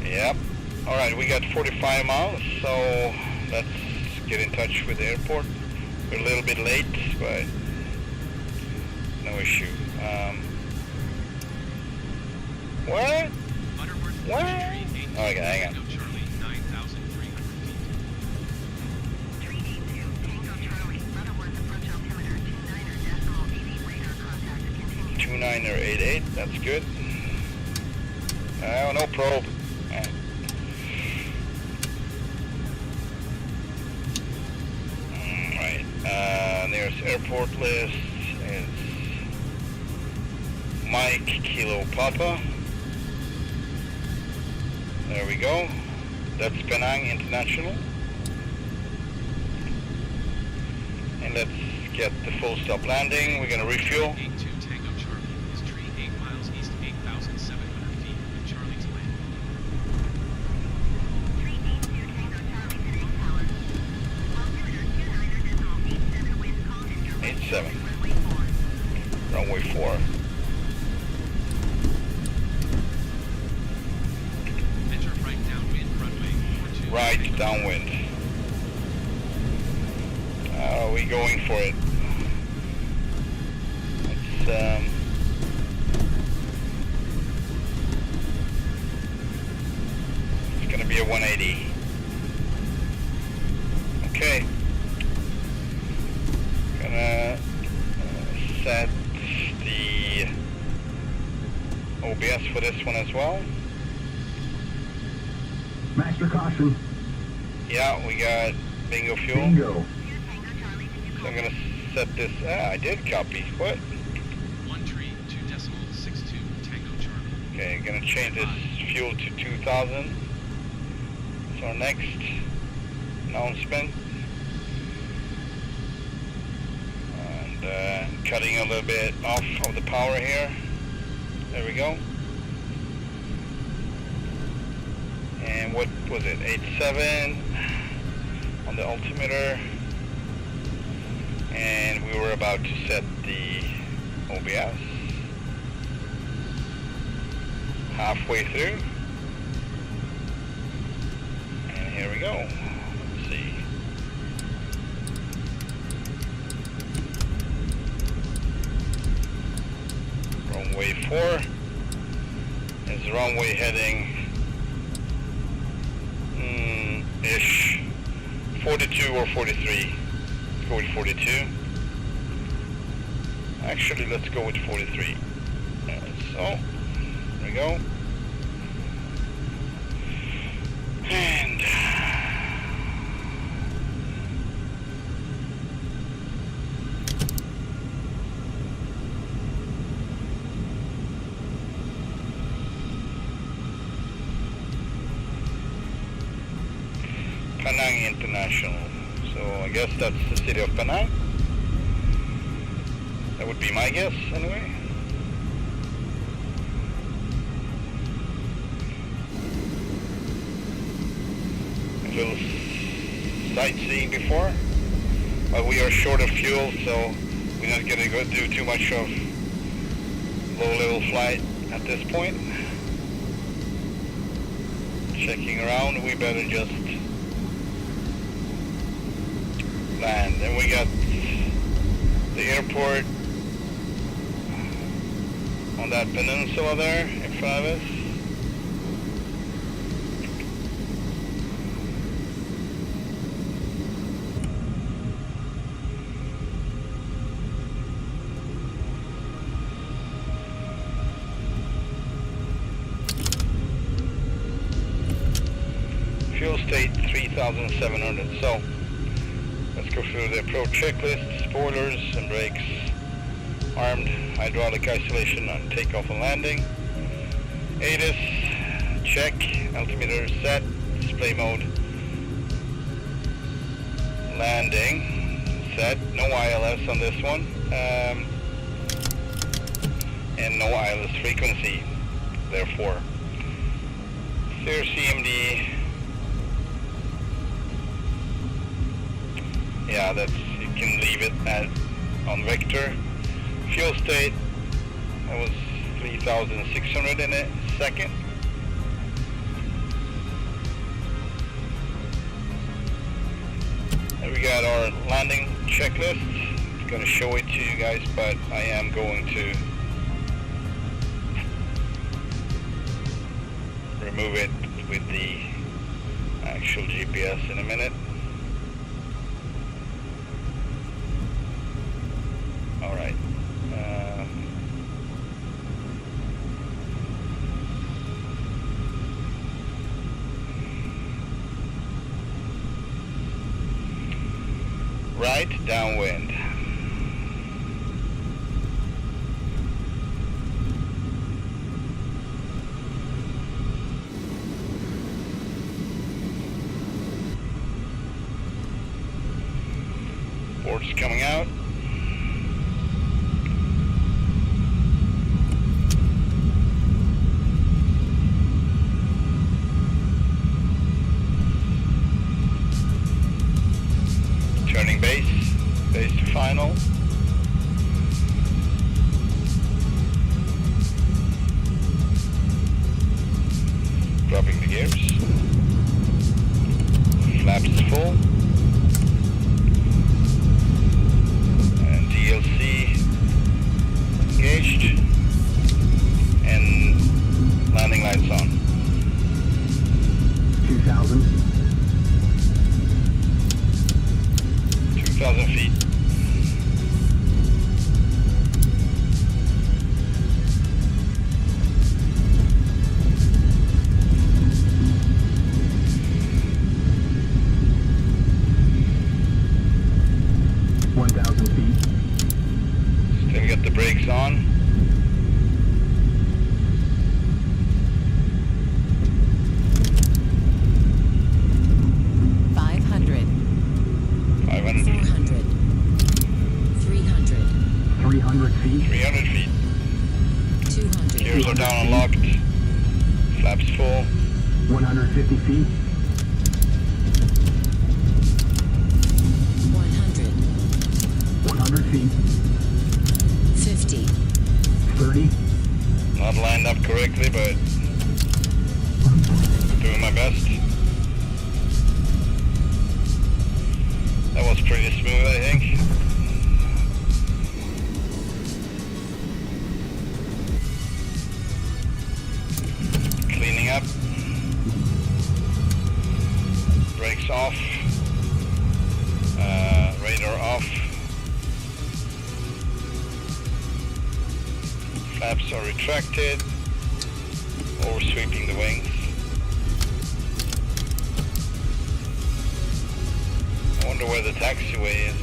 Yep. Alright, we got 45 miles, so let's get in touch with the airport. We're a little bit late, but no issue. What? What? Okay, hang on. Charlie, 9,300 feet. 382 Tango Charlie, Butterworth approach altimeter 29er.88 radar contact continued. 29 or 88, that's good. No probe. Alright, nearest airport list is Mike Kilo Papa. There we go. That's Penang International. And let's get the full stop landing. We're gonna refuel. 82 Tango Charlie is tree 8 miles east, 8,700 feet of Charlie to land. 382 Tango Charlie, Penang Tower. Altimeter 29er.87 wind calm and your 87. runway 4. Runway 4. Enter right downwind runway 42. Right downwind. Are we going for it? Let's Gear 180. Okay. Gonna set the OBS for this one as well. Master caution. Yeah, we got bingo fuel. Bingo. So I'm gonna set this. I did copy. What? 13.2.62 Tango Charlie. Okay, gonna change this fuel to 2000. It's our next announcement. And cutting a little bit off of the power here. There we go. And what was it? 87 on the altimeter. And we were about to set the OBS. Halfway through. And here we go. Let's see. Runway 4 is runway heading ish 42 or 43. Let's go with 42. Actually, let's go with 43. So, there we go. And Penang International. So I guess that's the city of Penang. That would be my guess, anyway. A little sightseeing before, but we are short of fuel, so we're not going to go do too much of low-level flight at this point. Checking around, we better just land. And we got the airport on that peninsula there in front of us. Fuel state 3,700. So let's go through the approach checklist. Spoilers and brakes armed, hydraulic isolation on takeoff and landing. ATIS check, altimeter set, display mode, landing set, no ILS on this one, and no ILS frequency, therefore. Clear CMD. Yeah, that's, you can leave it at on vector. Fuel state, that was 3,600 in a second. And we got our landing checklist. I'm going to show it to you guys, but I am going to remove it with the actual GPS in a minute. Alright. Right downwind. Port's coming out. Turning base to final. Dropping the gears. Flaps full. Gears are down and locked. Flaps full. 150 feet. 100, 100 feet. 50, 30. Not lined up correctly, but doing my best. That was pretty smooth, I think. Cleaning up. Brakes off. Radar off. Flaps are retracted. Oversweeping the wings. I wonder where the taxiway is.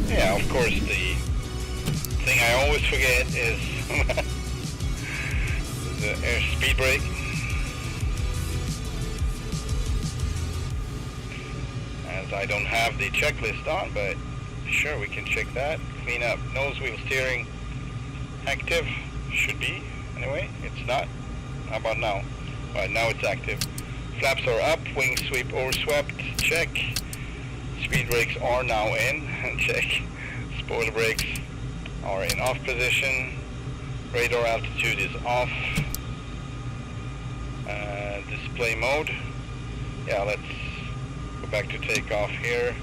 Yeah, of course, the thing I always forget is the air speed brake. As I don't have the checklist on, but sure, we can check that. Clean up. Nose wheel steering active. Should be. Anyway, it's not. How about now? Alright, now it's active. Flaps are up. Wing sweep overswept. Check. Speed brakes are now in. Check. Spoiler brakes are in off position. Radar altitude is off. Display mode. Yeah, let's go back to takeoff here.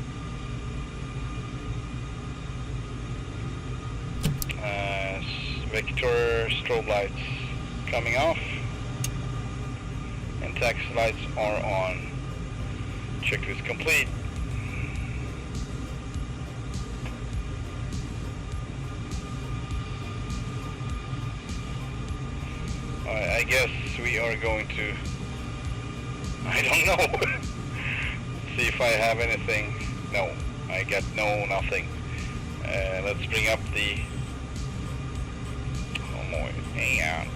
Vector strobe lights coming off. And taxi lights are on. Checklist complete. I guess we are going to, I don't know, see if I have anything. No, I got nothing. Let's bring up the, oh boy, hang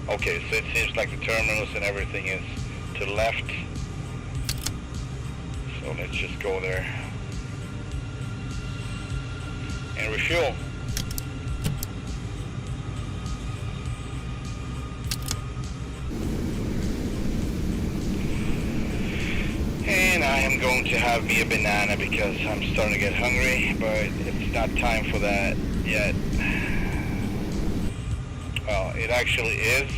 on. Okay, so it seems like the terminals and everything is to the left. So let's just go there and refuel. And I am going to have me a banana because I'm starting to get hungry, but it's not time for that yet. Well, it actually is.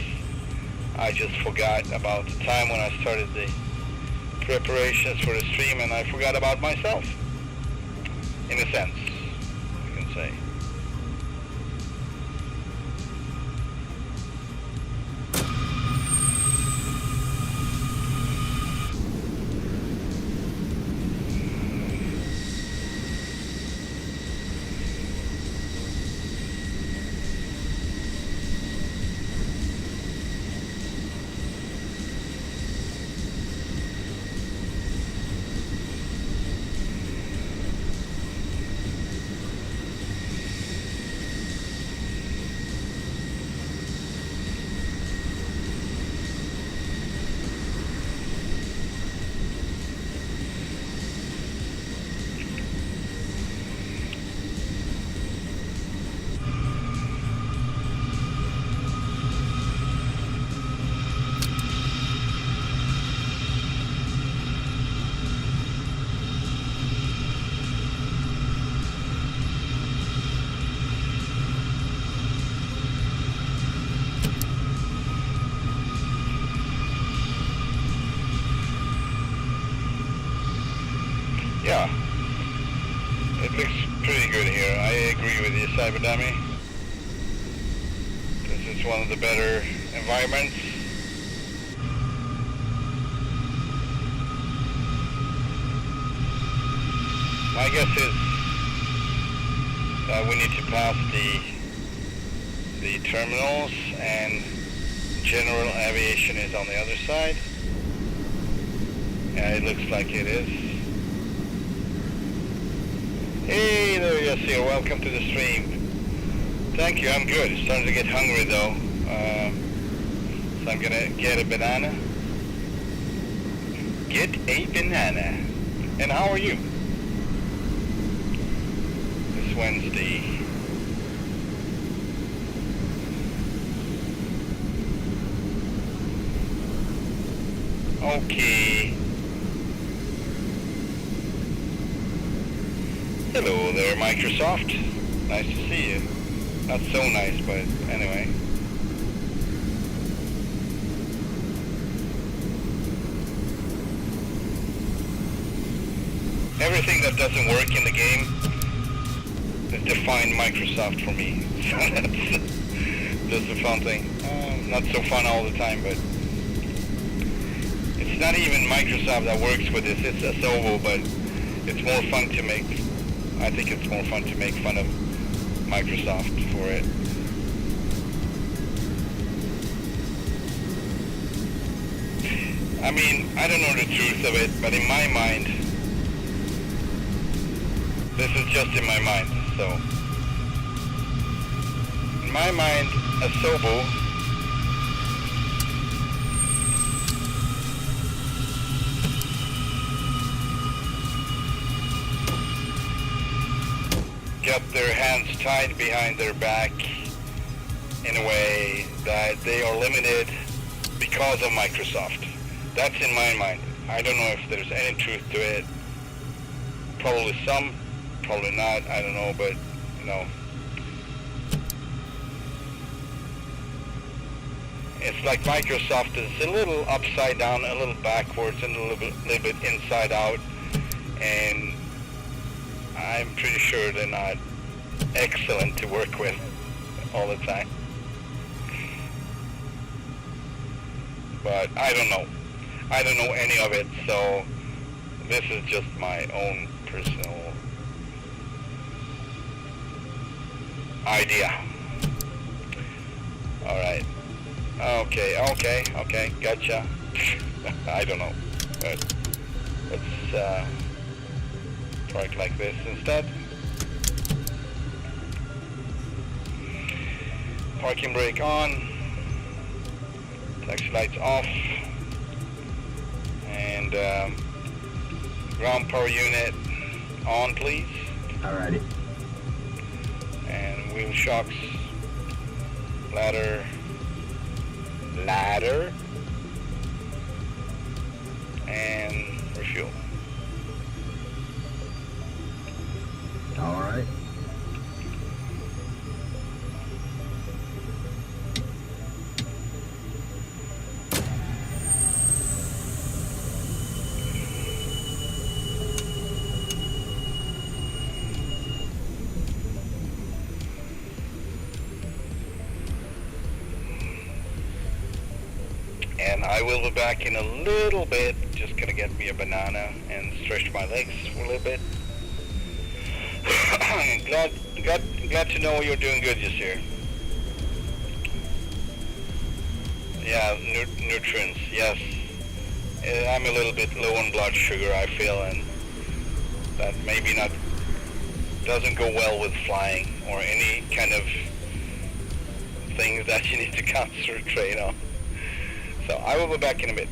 I just forgot about the time when I started the preparations for the stream, and I forgot about myself, in a sense, you can say. Yeah, it looks pretty good here. I agree with you, Cyber Dummy. This is one of the better environments. My guess is that we need to pass the terminals, and general aviation is on the other side. Yeah, it looks like it is. Hey there, Jester, welcome to the stream. Thank you, I'm good. Starting to get hungry though. So I'm gonna get a banana. Get a banana. And how are you? This Wednesday. Okay. Hello there, Microsoft. Nice to see you. Not so nice, but anyway. Everything that doesn't work in the game is defined Microsoft for me. So that's a fun thing. Not so fun all the time, but it's not even Microsoft that works with this. It's Asobo, but it's more fun to make. I think it's more fun to make fun of Microsoft for it. I mean, I don't know the truth of it, but in my mind, this is just in my mind, so. In my mind, Asobo got their hands tied behind their back in a way that they are limited because of Microsoft. That's in my mind. I don't know if there's any truth to it. Probably some, probably not, I don't know, but, you know. It's like Microsoft is a little upside down, a little backwards, and a little bit inside out, and I'm pretty sure they're not excellent to work with all the time. But I don't know. I don't know any of it, so this is just my own personal idea. Alright. Okay, gotcha. I don't know, but let's park like this instead. Parking brake on, taxi lights off, and ground power unit on, please. Alrighty. And wheel shocks, ladder, and refuel. All right. And I will be back in a little bit. Just gonna get me a banana and stretch my legs for a little bit. glad to know you're doing good this year. Yeah, nutrients, yes. I'm a little bit low on blood sugar, I feel, and that maybe not doesn't go well with flying or any kind of things that you need to concentrate on. So I will be back in a bit.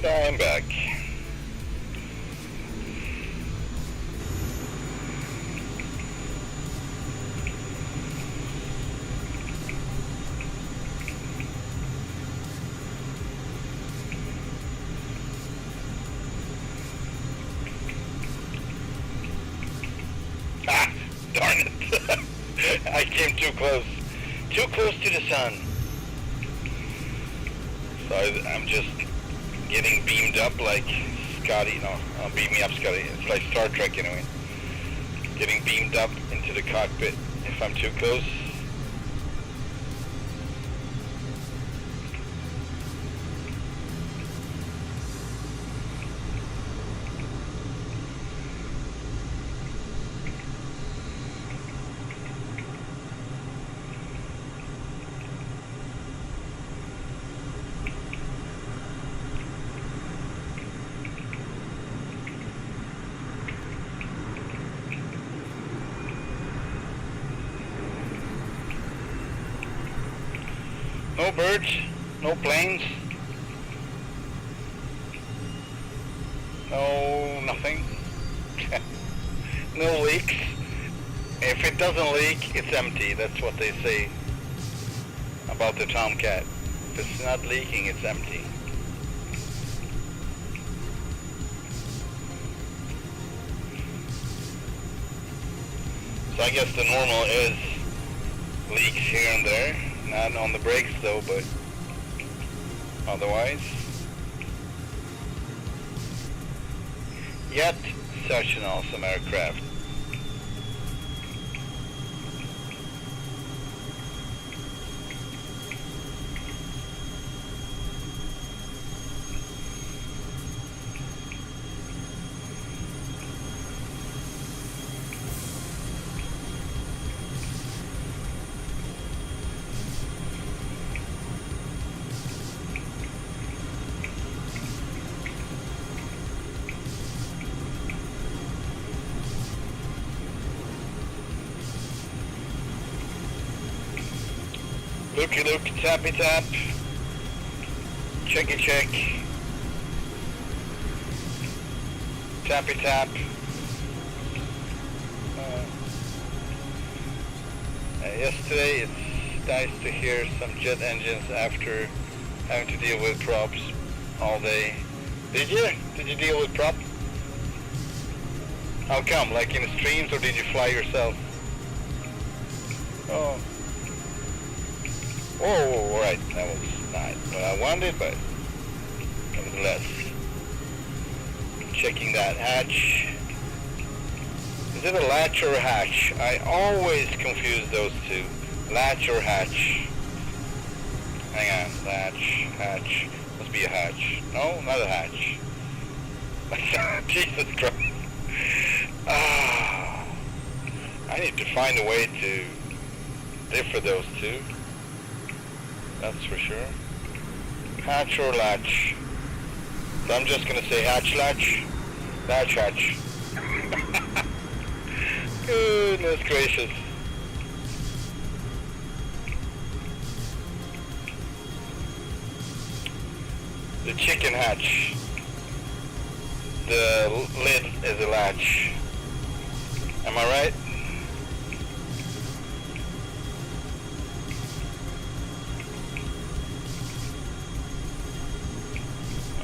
And I'm back. Ah, darn it. I came too close to the sun. So I'm just getting beamed up like Scotty. No, beam me up, Scotty. It's like Star Trek anyway. Getting beamed up into the cockpit if I'm too close. No birds, no planes, no nothing, no leaks. If it doesn't leak, it's empty. That's what they say about the Tomcat. If it's not leaking, it's empty. So I guess the normal is leaks here and there. Not on the brakes though, but otherwise. Yet, such an awesome aircraft. Looky look, tappy tap, checky check, tappy tap. Yesterday it's nice to hear some jet engines after having to deal with props all day. Did you? Did you deal with prop? How come? Like in the streams, or did you fly yourself? Oh. Oh, alright, that was not what I wanted, but nevertheless. Checking that hatch. Is it a latch or a hatch? I always confuse those two. Latch or hatch. Hang on, latch, hatch. Must be a hatch. No, not a hatch. Jesus Christ. I need to find a way to differ those two. That's for sure. Hatch or latch. So I'm just gonna say hatch, latch. Latch, hatch. Goodness gracious. The chicken hatch. The lid is a latch. Am I right?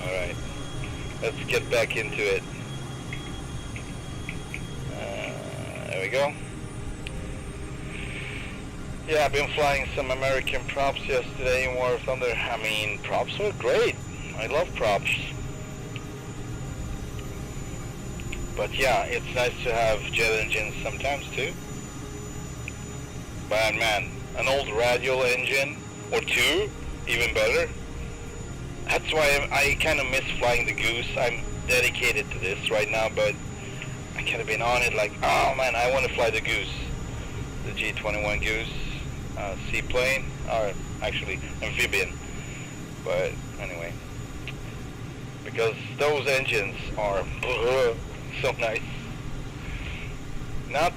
Alright. Let's get back into it. There we go. Yeah, I've been flying some American props yesterday in War of Thunder. I mean, props were great. I love props. But yeah, it's nice to have jet engines sometimes too. But man, an old radial engine, or two, even better. That's why I kind of miss flying the Goose. I'm dedicated to this right now, but I kind of been on it like, oh man, I want to fly the Goose. The G21 Goose, seaplane, or actually amphibian. But anyway, because those engines are so nice. Not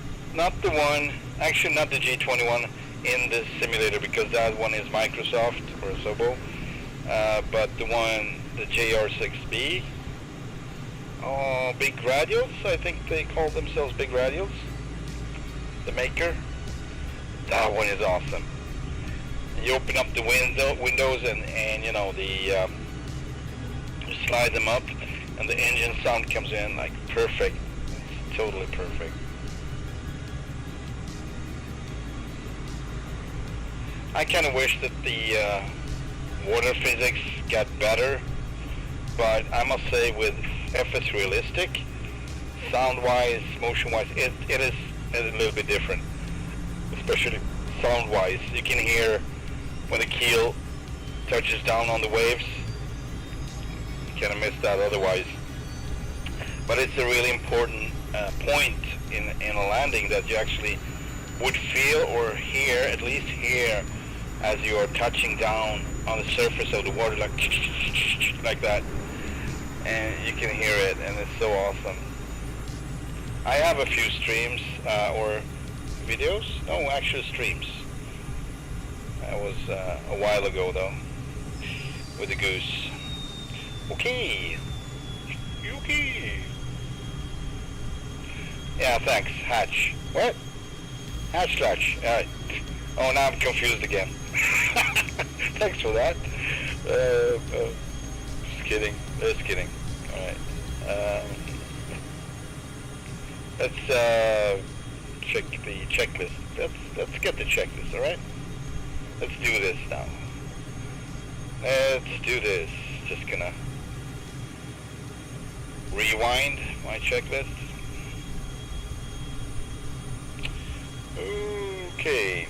the one, actually not the G21 in the simulator, because that one is Microsoft or Sobo. But the the JR6B. Big Radials, I think they call themselves Big Radials. The maker. That one is awesome. You open up the windows and you know, you slide them up and the engine sound comes in like perfect. It's totally perfect. I kind of wish that the water physics got better, but I must say with FS Realistic, sound-wise, motion-wise, it is a little bit different, especially sound-wise. You can hear when the keel touches down on the waves. You kind of miss that otherwise. But it's a really important point in a landing that you actually would feel or hear, at least hear, as you are touching down on the surface of the water, like that. And you can hear it, and it's so awesome. I have a few streams or videos. No, actual streams. That was a while ago, though, with the goose. Okay. Okay. Yeah, thanks. Hatch. What? Hatch slash. Oh, now I'm confused again. Thanks for that. Just kidding. Just kidding. Alright. Let's check the checklist. Let's get the checklist, alright? Let's do this now. Let's do this. Just gonna rewind my checklist. Okay.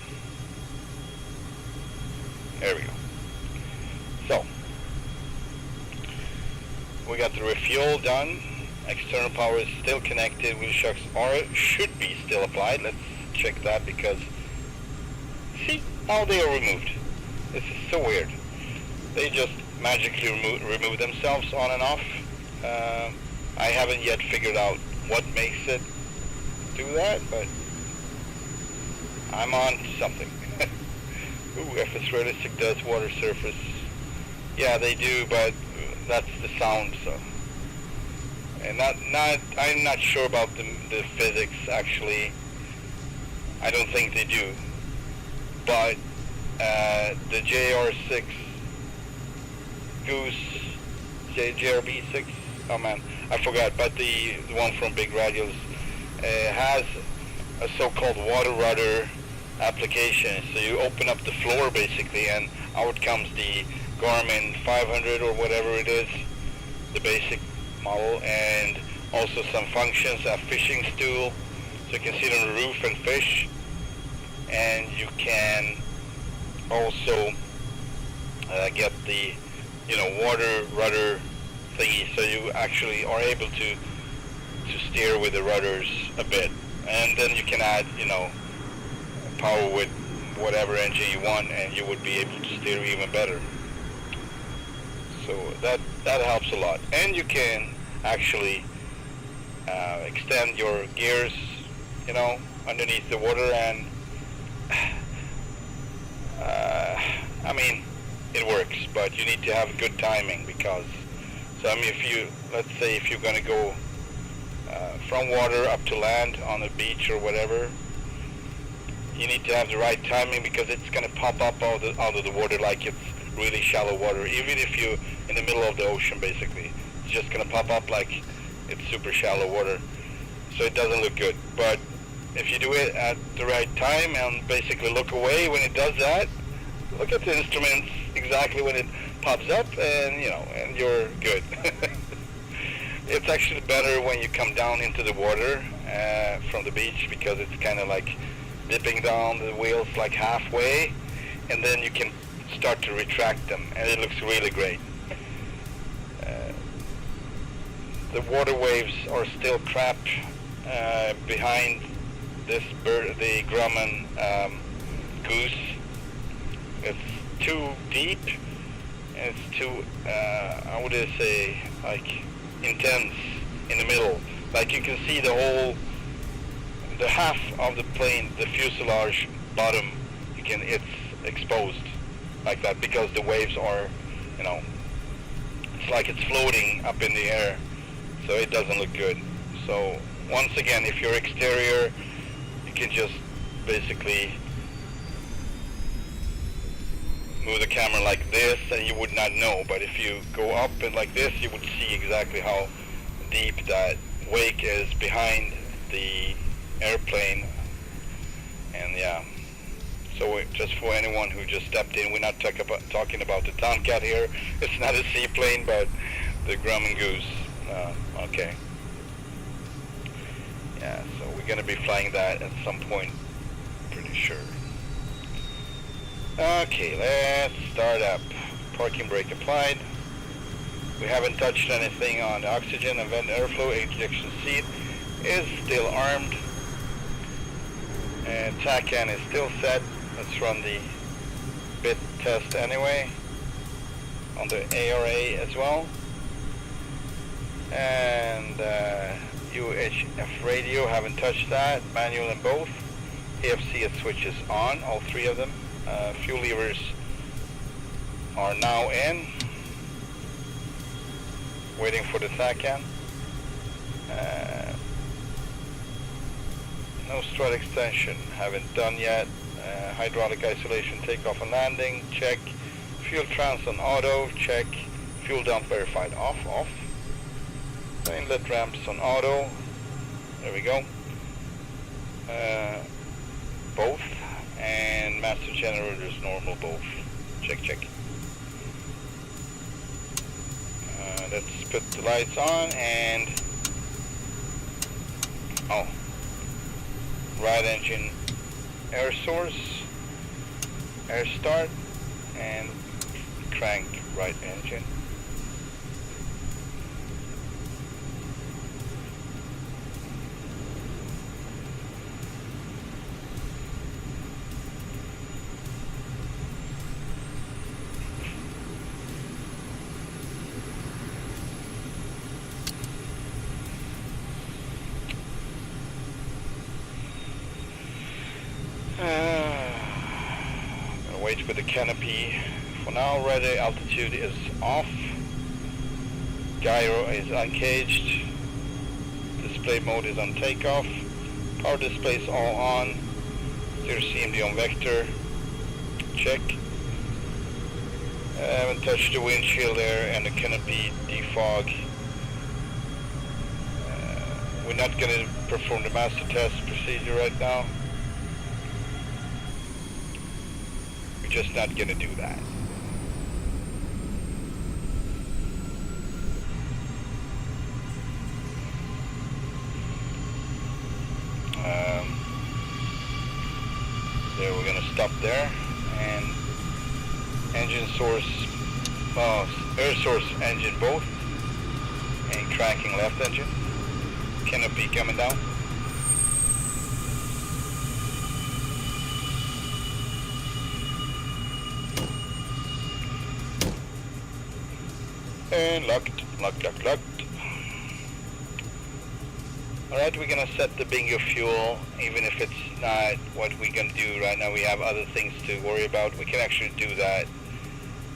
There we go. So, we got the refuel done. External power is still connected. Wheel shocks should be still applied. Let's check that because see how they are removed. This is so weird. They just magically remove themselves on and off. I haven't yet figured out what makes it do that, but I'm on to something. Ooh, FS Realistic does water surface. Yeah, they do, but that's the sound, so. And I'm not sure about the physics, actually. I don't think they do. But the JR6 Goose, JRB6, oh man, I forgot, but the one from Big Radials has a so-called water rudder application. So you open up the floor basically and out comes the Garmin 500 or whatever it is, the basic model, and also some functions, a fishing stool, so you can sit on the roof and fish, and you can also get the water rudder thingy, so you actually are able to steer with the rudders a bit, and then you can add power with whatever engine you want, and you would be able to steer even better. So that helps a lot, and you can actually extend your gears underneath the water, and I mean, it works, but you need to have good timing, because let's say if you're going to go from water up to land on a beach or whatever, you need to have the right timing, because it's going to pop up out of the water like it's really shallow water, even if you're in the middle of the ocean. Basically, it's just going to pop up like it's super shallow water, so it doesn't look good. But if you do it at the right time and basically look away when it does that, look at the instruments exactly when it pops up, and and you're good. It's actually better when you come down into the water from the beach, because it's kind of like dipping down the wheels like halfway, and then you can start to retract them, and it looks really great. The water waves are still crap behind this the Grumman Goose. It's too deep, and it's too I would say like intense in the middle. Like you can see the half of the plane, the fuselage bottom, it's exposed like that, because the waves are it's like it's floating up in the air, so it doesn't look good. So once again, if you're exterior, you can just basically move the camera like this and you would not know, but if you go up and like this, you would see exactly how deep that wake is behind the airplane. And yeah, so just for anyone who just stepped in, we're not talking about the Tomcat here. It's not a seaplane, but the Grumman Goose. Okay. Yeah, so we're gonna be flying that at some point, pretty sure. Okay, let's start up. Parking brake applied. We haven't touched anything on the oxygen and vent airflow. Ejection seat is still armed. And TACAN is still set. Let's run the bit test anyway on the ARA as well. And UHF radio, haven't touched that. Manual in both. AFC switches on, all three of them. Fuel levers are now in. Waiting for the TACAN. No strut extension, haven't done yet. Hydraulic isolation, takeoff and landing, check. Fuel trans on auto, check. Fuel dump verified, off. Inlet ramps on auto, there we go. Both, and master generators normal both, check. Let's put the lights on and, right engine air source, air start, and crank right engine. Gonna wait with the canopy. For now, radar altitude is off. Gyro is uncaged. Display mode is on takeoff. Power display is all on. There's CMD on vector. Check. Haven't touched the windshield there and the canopy defog. We're not going to perform the master test procedure right now. We're just not going to do that. There, we're going to stop there, and engine source, air source engine both, and cranking left engine. Canopy coming down. And locked. Alright, we're gonna set the bingo fuel, even if it's not what we're gonna do right now. We have other things to worry about. We can actually do that.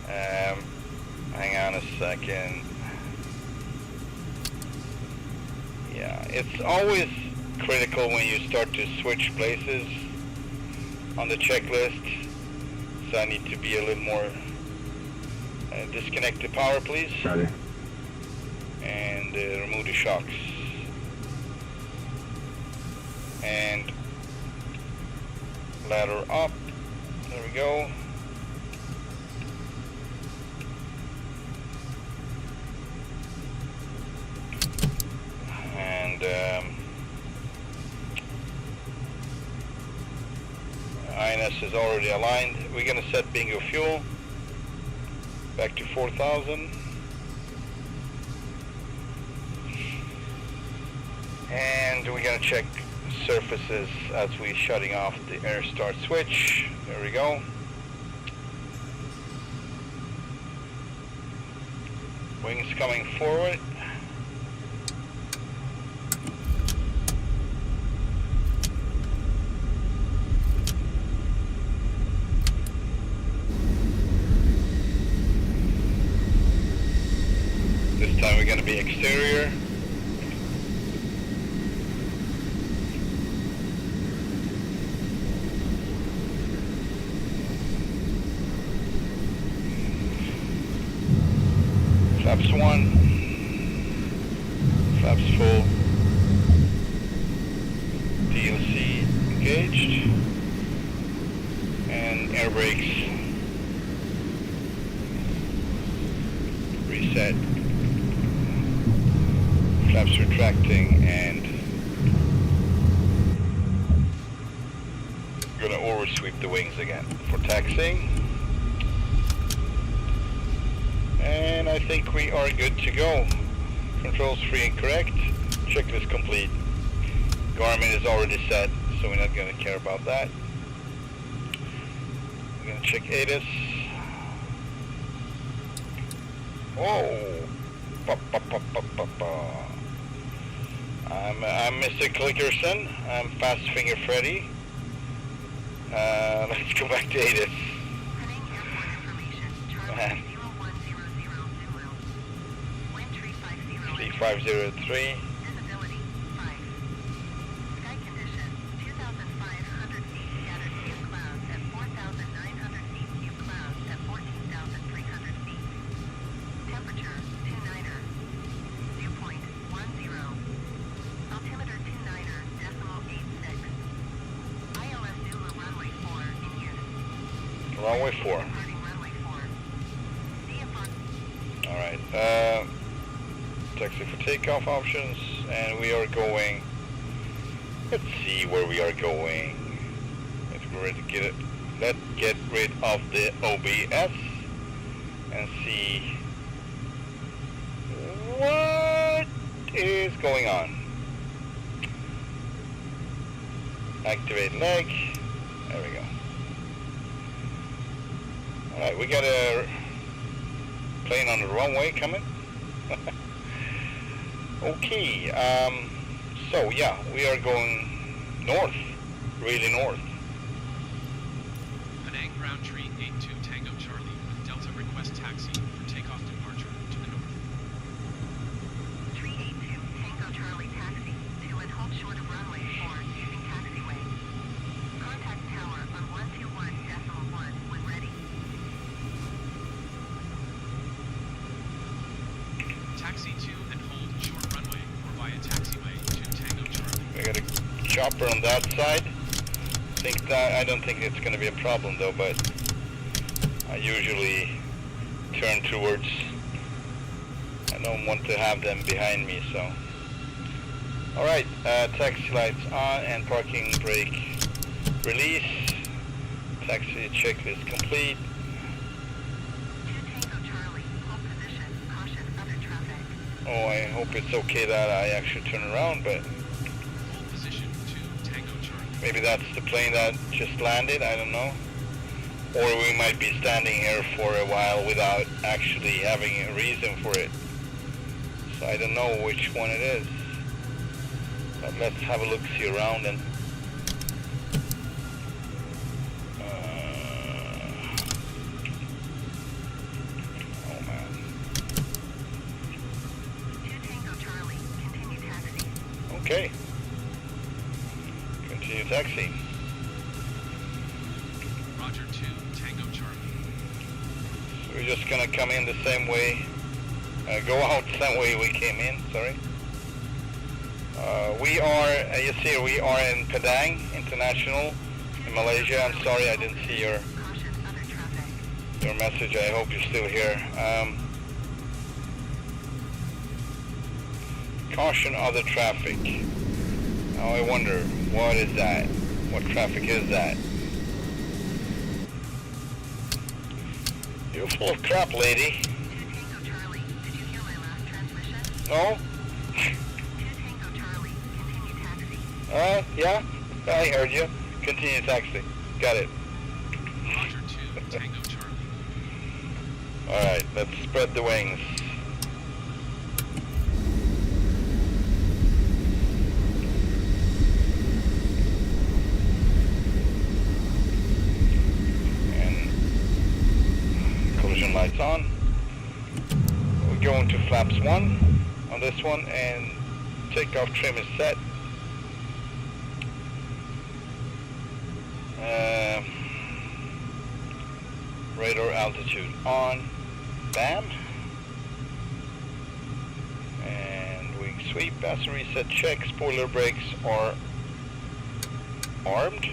Hang on a second. Yeah, it's always critical when you start to switch places on the checklist. So I need to be a little more. Disconnect the power, please. Roger. And remove the shocks. And ladder up. There we go. And INS is already aligned. We're going to set bingo fuel back to 4,000. And we're going to check surfaces as we're shutting off the air start switch. There we go. Wings coming forward. time we're going to be exterior. Flaps 1, flaps full, DLC engaged, and air brakes reset, flaps retracting, and gonna oversweep the wings again for taxiing. And I think we are good to go. Controls free and correct. Checklist complete. Garmin is already set, so we're not going to care about that. We're going to check ATIS. Oh! I'm Mr. Clickerson. I'm Fast Finger Freddy. Let's go back to ATIS. Heading airport information. Charlie 0100 Zulu. Wind 350. 3503. Visibility 5. Sky condition 2,500 feet scattered few clouds at 4,900 feet few clouds at 14,300 feet. Temperature 29er. Dew point 10. Altimeter 29er decimal 86. ILS Zulu runway 4 in use. Runway 4. Departing runway 4. DFR. Alright, taxi for takeoff options, and we are going, let's see where we are going. Let's get rid of the OBS and see what is going on. Activate leg, there we go. Alright, we got a plane on the runway coming. Okay, so yeah, we are going north, really north. Penang ground tree 82 Tango Charlie with Delta request taxi for takeoff departure to the north. Tree 82 Tango Charlie taxi to and hold short of runway 4 using taxiway. Contact tower on 121.1 when ready. Taxi to and hold short runway or via taxiway to Tango Charlie. We got a chopper on that side. I don't think it's going to be a problem though, but I usually turn towards, I don't want to have them behind me, so. Alright, taxi lights on and parking brake release. Taxi checklist complete. 2 Tango Charlie, hold position, caution other traffic. Oh, I hope it's okay that I actually turn around, but Hold position to Tango Charlie. maybe that's the plane that just landed, I don't know. Or we might be standing here for a while without actually having a reason for it. So I don't know which one it is. But let's have a look-see around and... oh man. 2 Tango Charlie, continue taxi. Okay. Continue taxi. Roger 2 Tango Charlie. We're just gonna come in the same way, go out the same way we came in, sorry. We are, you see, we are in Penang International in Malaysia. I'm sorry I didn't see your Caution other traffic. your message. I hope you're still here. Caution other traffic. Now I wonder, what is that? What traffic is that? You're full of crap, lady. 2 Tango Charlie, did you hear my last transmission? No? 2 Tango Charlie, continue taxi. Yeah, I heard you. Continue taxi. Got it. Roger 2 Tango Charlie. Alright, let's spread the wings. And collision lights on. We going to flaps 1 on this one, and takeoff trim is set. Radar altitude on. Bam. And wing sweep, battery reset check, spoiler brakes are armed.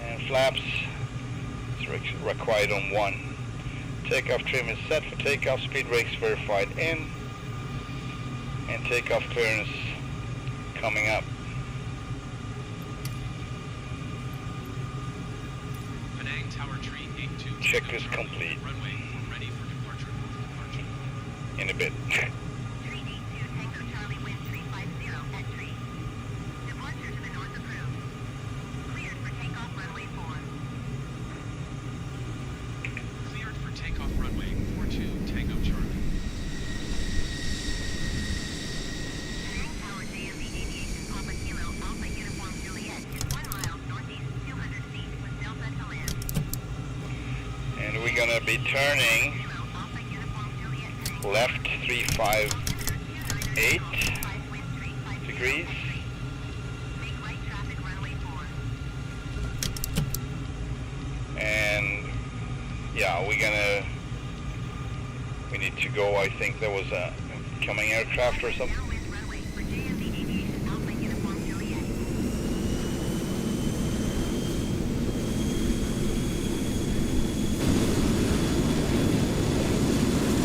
And flaps is required on 1. Takeoff trim is set for takeoff, speed brakes verified in. And takeoff clearance coming up. Penang Tower Tree 82. Check is complete. Runway ready for departure. In a bit. Tree 82 Tango Charlie wind 350 at tree. Departure to the north approved. Cleared for takeoff runway 4. Cleared for takeoff runway 42 Tango Charlie. Penang Tower JMV Aviation Papa Kilo Alpha Uniform Juliet is 1 mile northeast 200 feet with Delta to land. And we're gonna be turning Kilo Alpha Uniform Juliet Penang. left 358 degrees. Make right traffic runway 4. And yeah, we need to go. I think there was a coming aircraft or something. Downwind runway for JMV Aviation Alpha Uniform Juliet.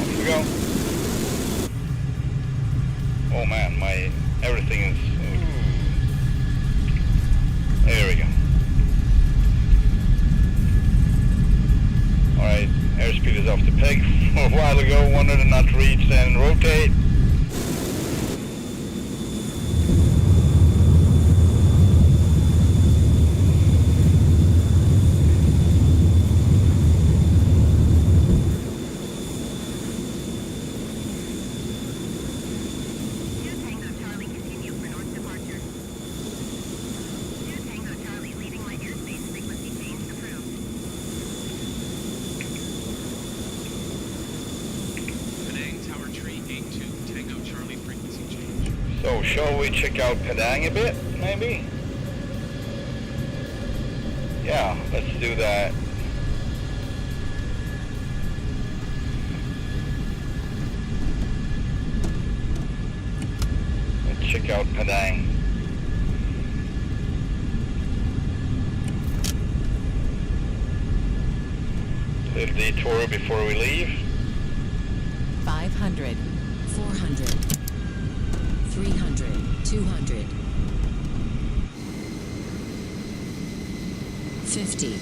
Off we go. Oh man, my everything is. There we go. Alright, airspeed is off the peg a while ago, wanted to not reach and rotate. Two Tango Charlie continue for north departure. Two Tango Charlie leaving my airspace frequency change approved. Penang Tower Tree 82 Tango Charlie frequency change. So, shall we check out Penang a bit, maybe? Yeah, let's do that. Let's check out Penang. Little detour before we leave. 500, 400, 300, 200, 50,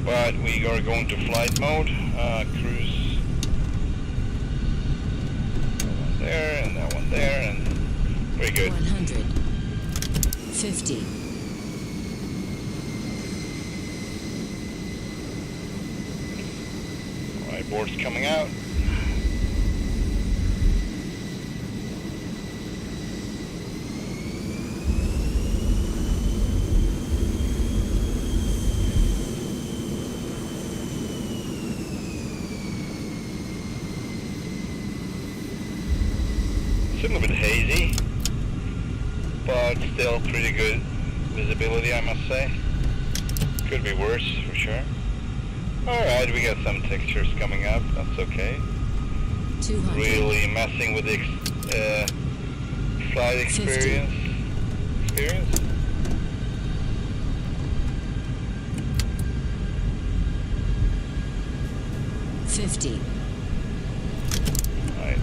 But we are going to flight mode, cruise. That one there, and that one there, and very good. 100, 50, Alright, board's coming out. It's a little bit hazy, but still pretty good visibility, I must say. Could be worse, for sure. Alright, we got some textures coming up, that's okay. 200, Really messing with the flight experience. 50, Alright.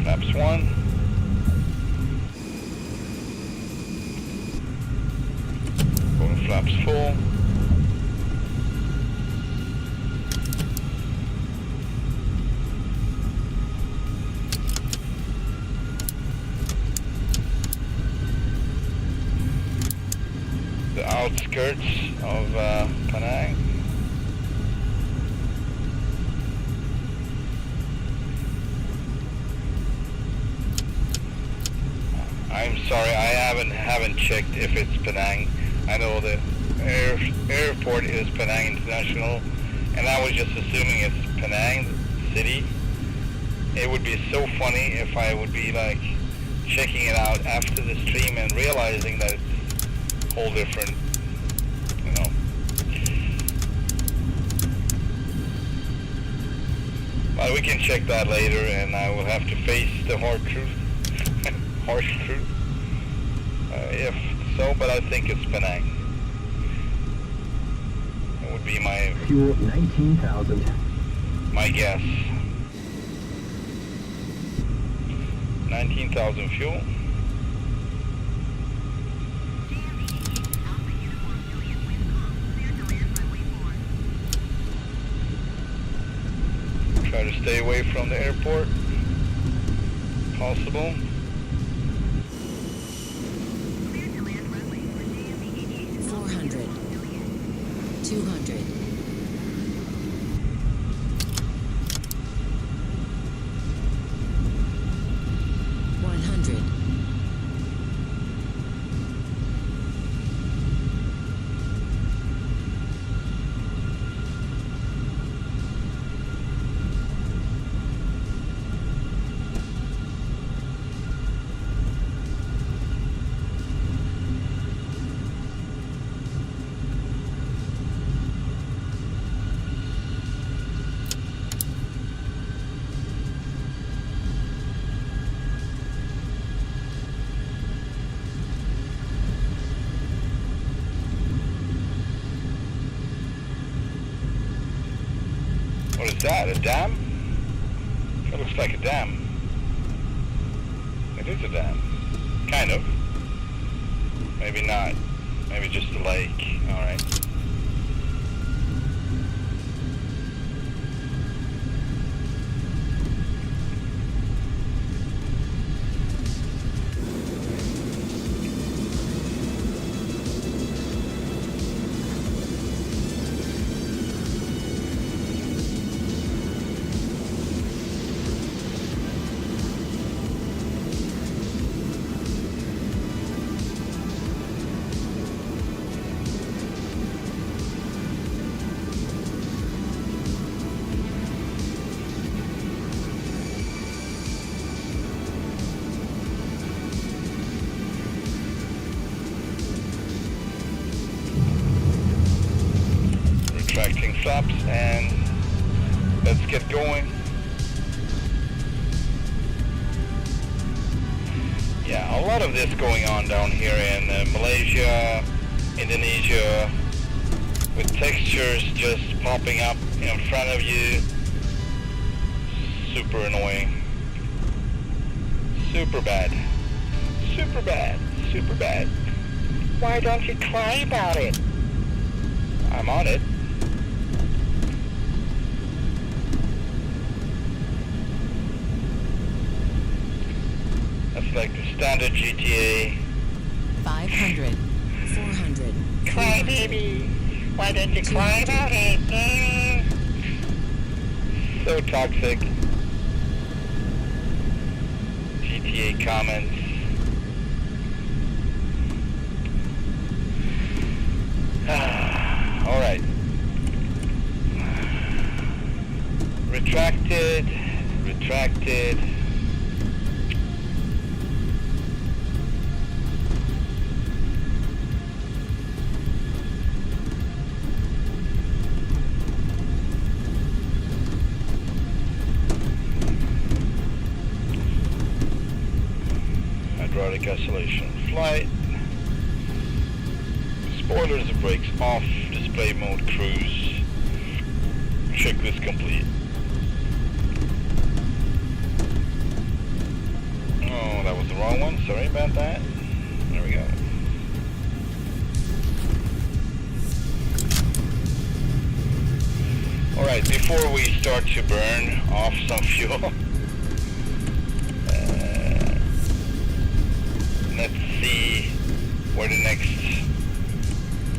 Flaps 1. Going flaps full. The outskirts of Penang. I'm sorry, I haven't checked if it's Penang. I know the airport is Penang International, and I was just assuming it's Penang City. It would be so funny if I would be like checking it out after the stream and realizing that it's a whole different, you know. But we can check that later, and I will have to face the hard truth. Harsh truth. If so, but I think it's Penang. It would be my Fuel 19,000. my guess. 19,000 fuel. Try to stay away from the airport. Possible. 400, 200, 100, What is that? A dam? That looks like a dam. It is a dam. Kind of. Maybe not. Maybe just a lake. Alright. Retracting flaps, and let's get going. Yeah, a lot of this going on down here in Malaysia, Indonesia, with textures just popping up in front of you. Super annoying. Super bad. Super bad. Super bad. Why don't you cry about it? I'm on it. That's like the standard GTA. 500, 400, Cry, baby. Why don't you cry about it? So toxic. GTA comments. Alright. Retracted. Retracted. Hydraulic isolation flight. Spoilers and brakes off. Display mode cruise. Checklist complete. Oh, that was the wrong one. Sorry about that. There we go. Alright, before we start to burn off some fuel, let's see where the next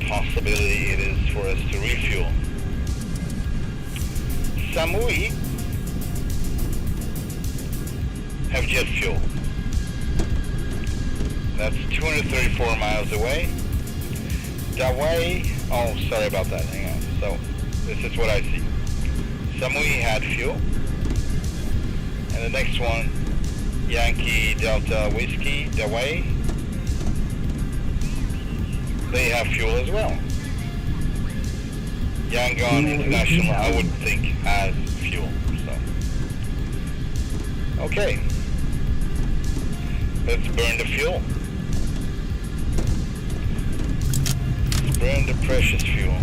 possibility it is for us to refuel. Samui have jet fuel. That's 234 miles away. That way, oh, sorry about that, hang on. So, this is what I see. Samui had fuel. And the next one, Yankee Delta Whiskey, that way, they have fuel as well. Yangon International, I would think, has fuel, so. Okay. Let's burn the fuel. Let's burn the precious fuel.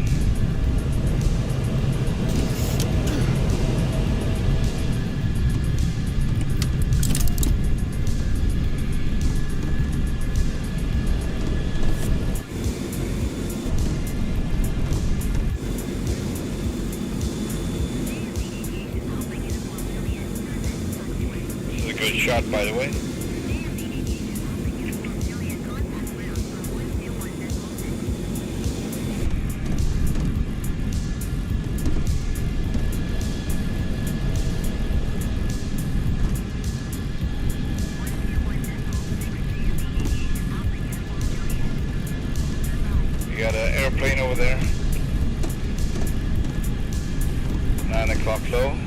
This is a good shot, by the way. Got an airplane over there. 9 o'clock low.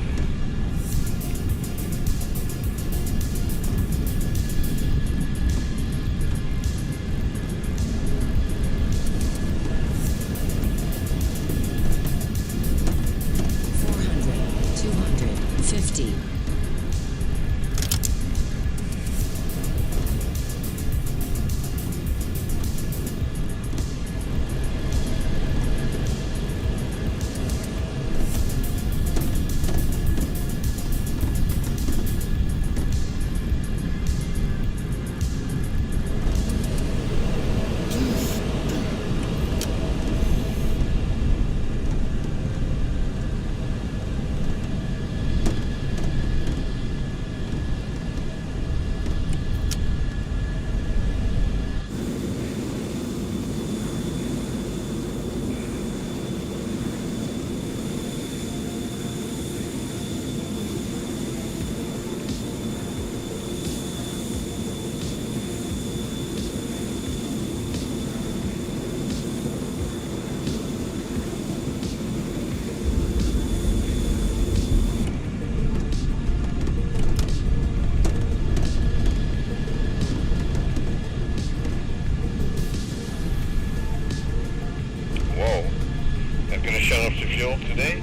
Today.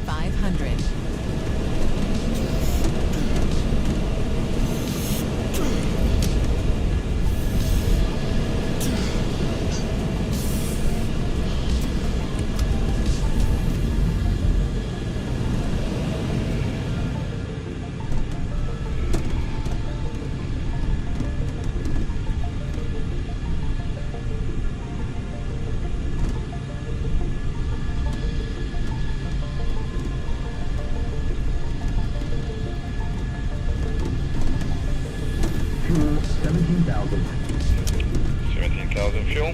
500. Fuel 17,000. 17,000 fuel.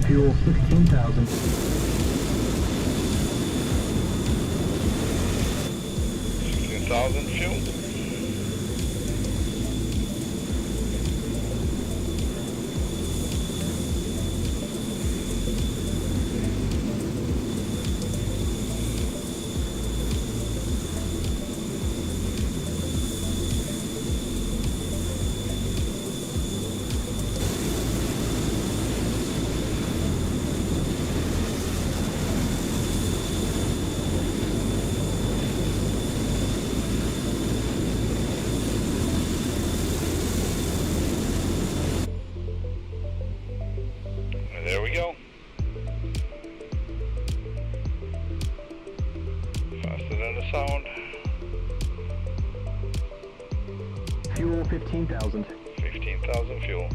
Fuel 16,000. 16,000 fuel. Fuel 15,000. 15,000 fuel.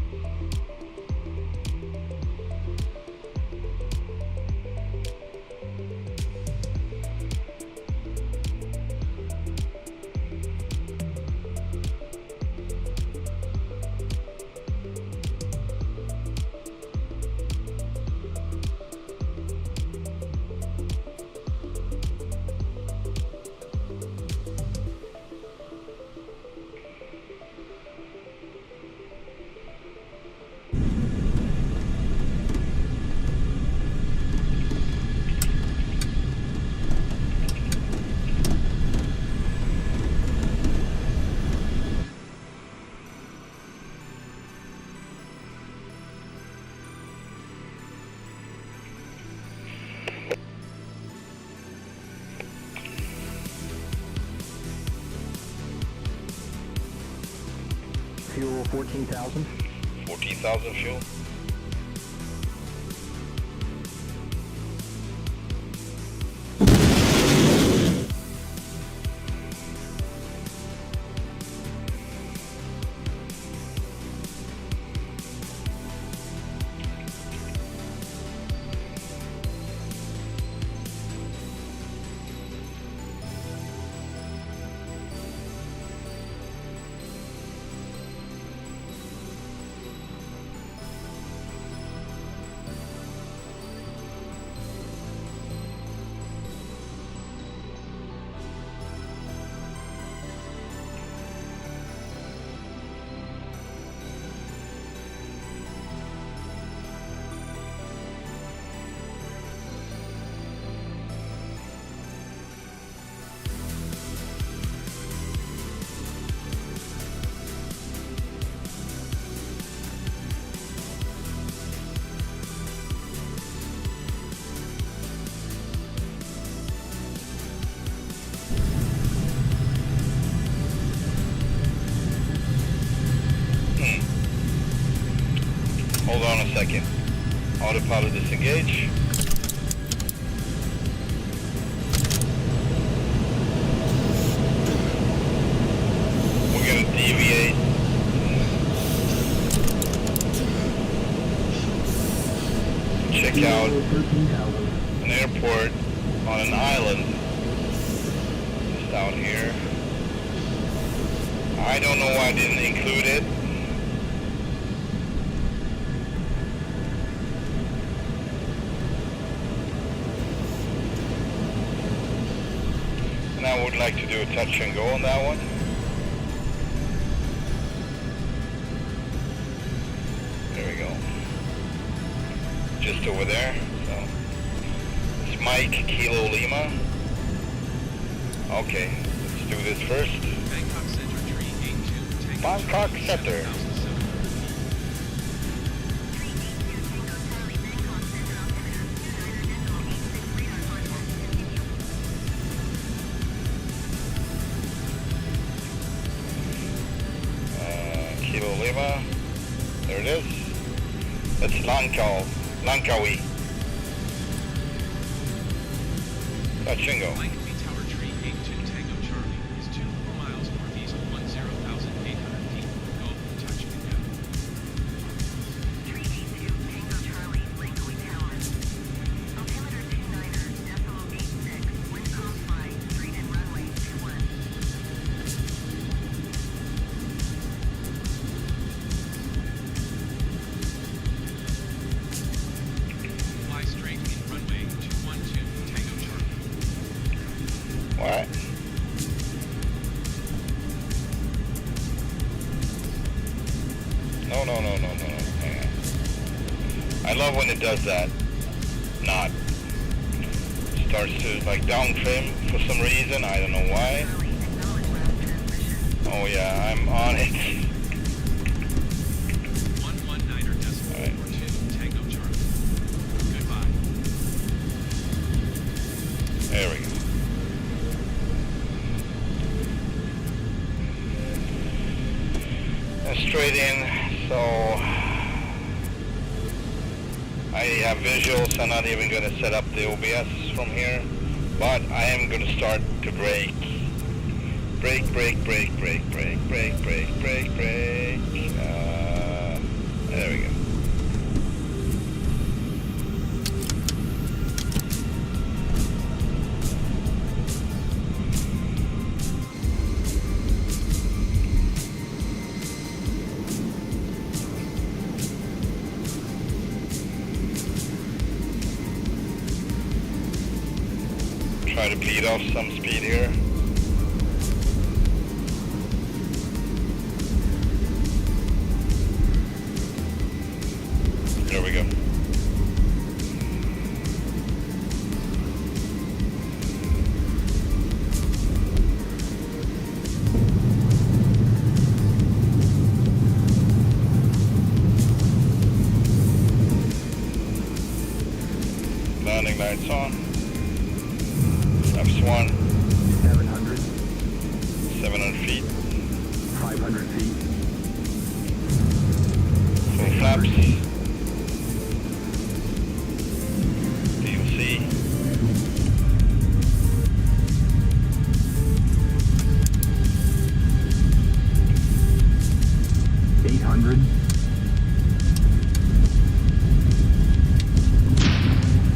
Fuel 14,000. 14,000 fuel. Hold on a second. Autopilot disengage. We're gonna deviate. Check out an airport on an island. Just down here. I don't know why I didn't include it. And I would like to do a touch and go on that one. There we go. Just over there. So it's Mike Kilo Lima. Okay, let's do this first. Bangkok Center, tree 82, Tango Bangkok Charlie, Center. 7,700 feet. Kilo Lima. There it is. That's Langkawi. Touch and go. Mike B Tower Tree 82 Tango Charlie is 2 miles northeast of 10,800 feet. Go, touch and go. 382 Tango Charlie, Langkawi Tower. Altimeter 29er.86, wind calm flight, straight in runway 21. Fly straight in runway 212 Tango Charlie. What? No. Hang on. I love when it does that. Not. Starts to like down trim for some reason. I don't know why. Charlie, acknowledge last transmission. Oh yeah, I'm on it. 119er.42 Tango Charlie. Goodbye. There we go. And straight in, so I have visuals. I'm not even going to set up the OBS from here, but I am going to start to brake. Brake. brake, brake, brake, brake. There we go. Try to bleed off some speed here. There we go. Landing lights on. F1. 700. 700 feet. 500 feet. Full flaps. DLC.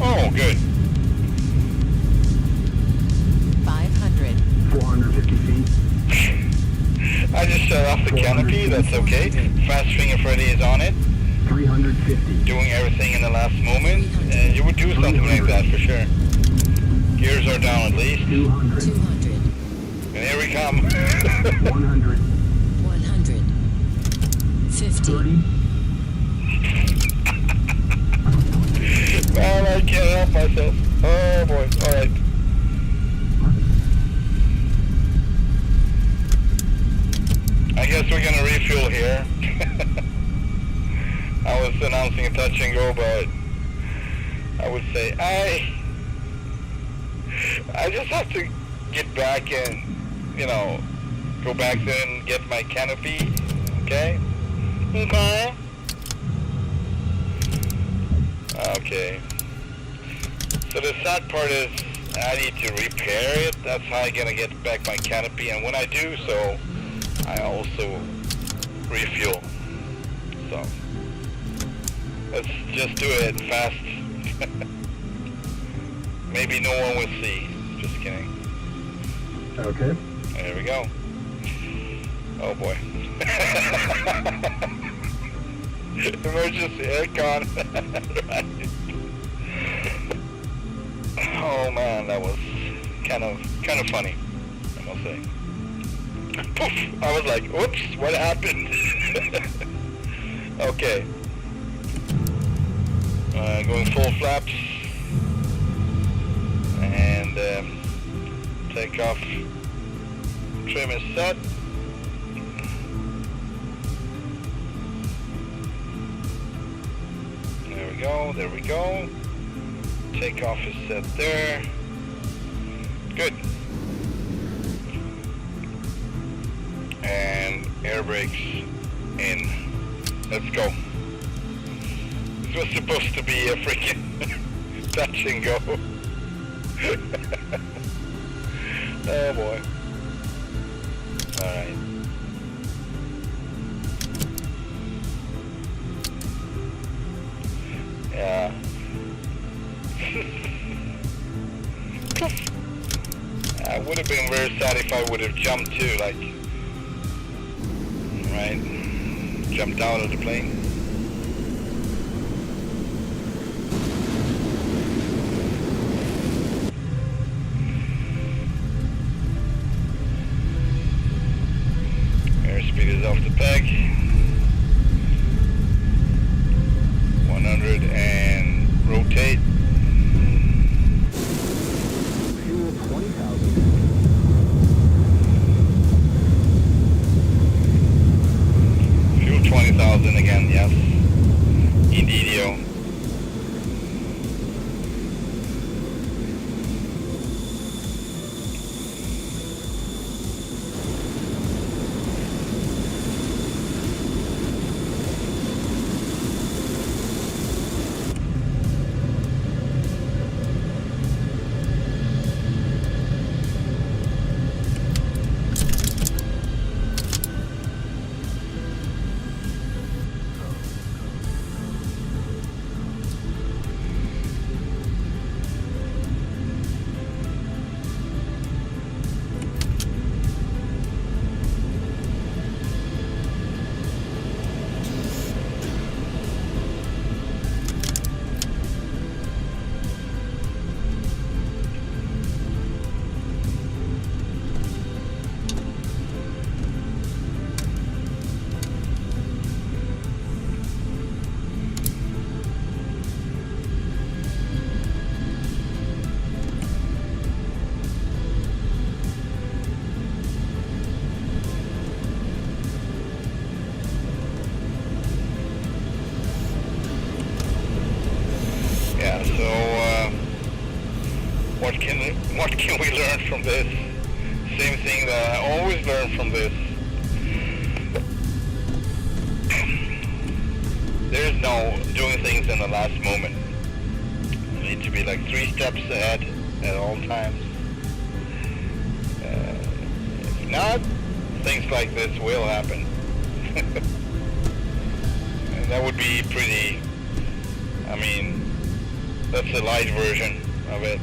Oh, good. 500. 450 feet. I just shut off the canopy, that's okay. Fast finger Freddy is on it, 350. doing everything in the last moment. And you would do something like that for sure. Gears are down at least. 200. 200. And here we come. 100. 100. 50. 30. Man, I can't help myself. Oh boy, alright. I guess we're gonna refuel here. I was announcing a touch and go, but I would say I just have to get back and, you know, go back there and get my canopy. Okay? Okay. Okay. So the sad part is I need to repair it. That's how I'm gonna get back my canopy, and when I do so, I also refuel. So let's just do it fast. Maybe no one will see. Just kidding. Okay. There we go. Oh boy. Emergency aircon. Right. Oh man, that was kind of funny, I must say. Poof! I was like, oops, what happened? Okay. Going full flaps. And take off. Trim is set. There we go, there we go. Takeoff is set there. Good. And air brakes in. Let's go. This was supposed to be a freaking touch and go. Oh boy. Alright. Yeah. I would have been very sad if I would have jumped too, like, right, jumped out of the plane. Airspeed is off the peg. 100 and rotate. Fuel 20,000. Fuel 20,000 again, yes. Indeedio. from this. Same thing that I always learn from this. There's no doing things in the last moment. You need to be like 3 steps ahead at all times. If not, things like this will happen. And that would be pretty, I mean, that's the light version of it.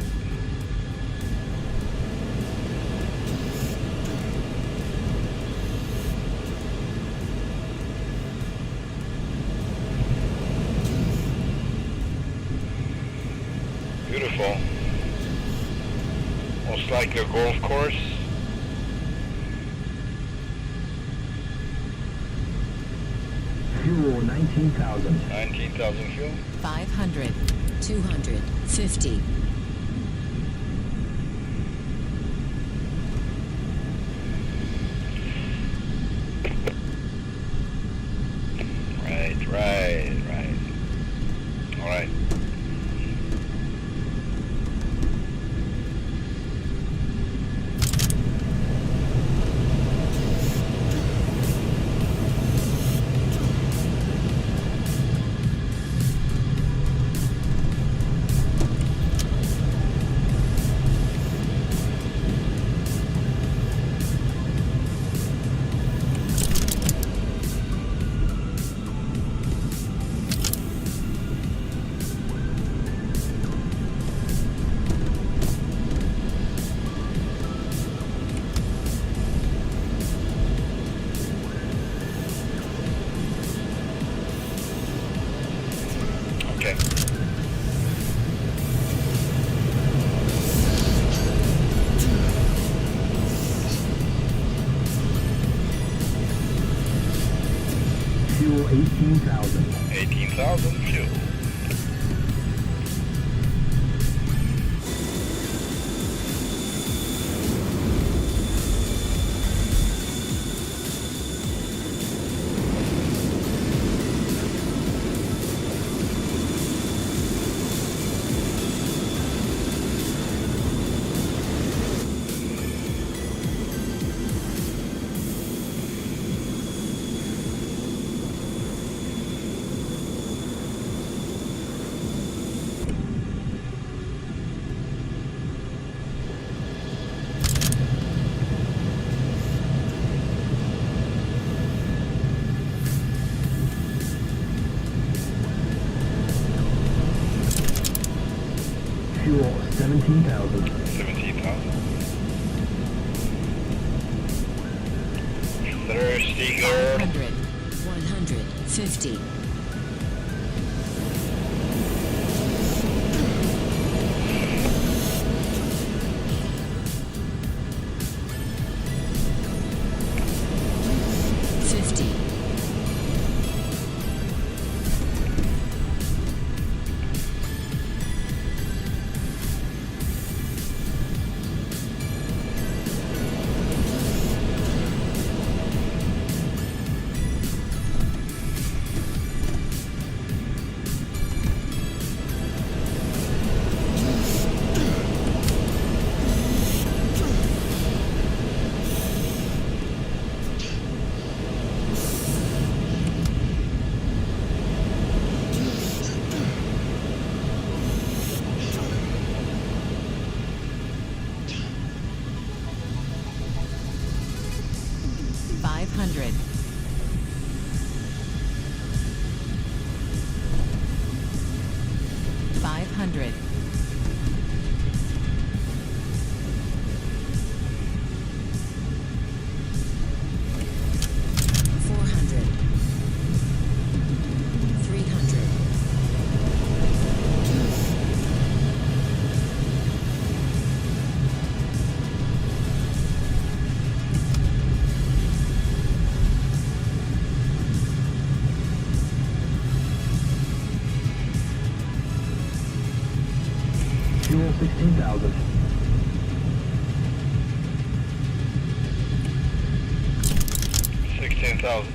Beautiful. Most like a golf course. Fuel 19,000. 19,000 fuel. 500. 250. Right. All right. Okay. Fuel 18,000. 18,000 fuel. Fuel 17,000. 17,000. Thirsty girl. 100. 150. Fuel 16,000. 16,000.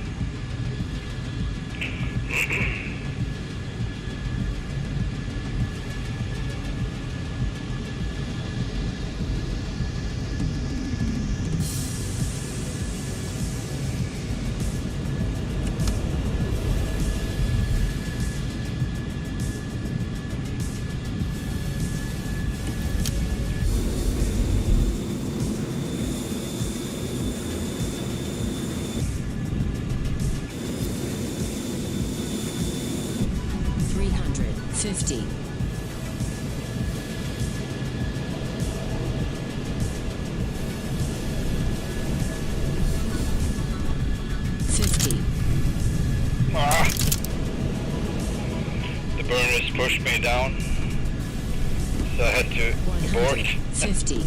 50. 50. Ah! The burners pushed me down, so I had to abort. 50.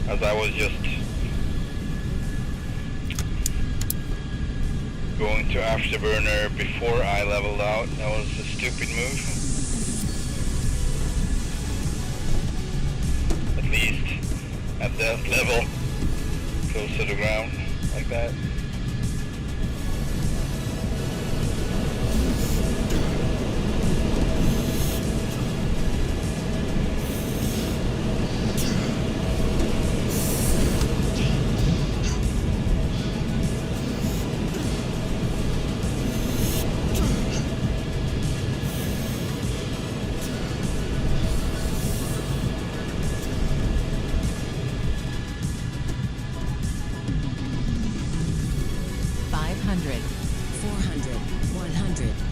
As I was just going to afterburner before I leveled out. That was a stupid move. At least at that level, close to the ground, like that.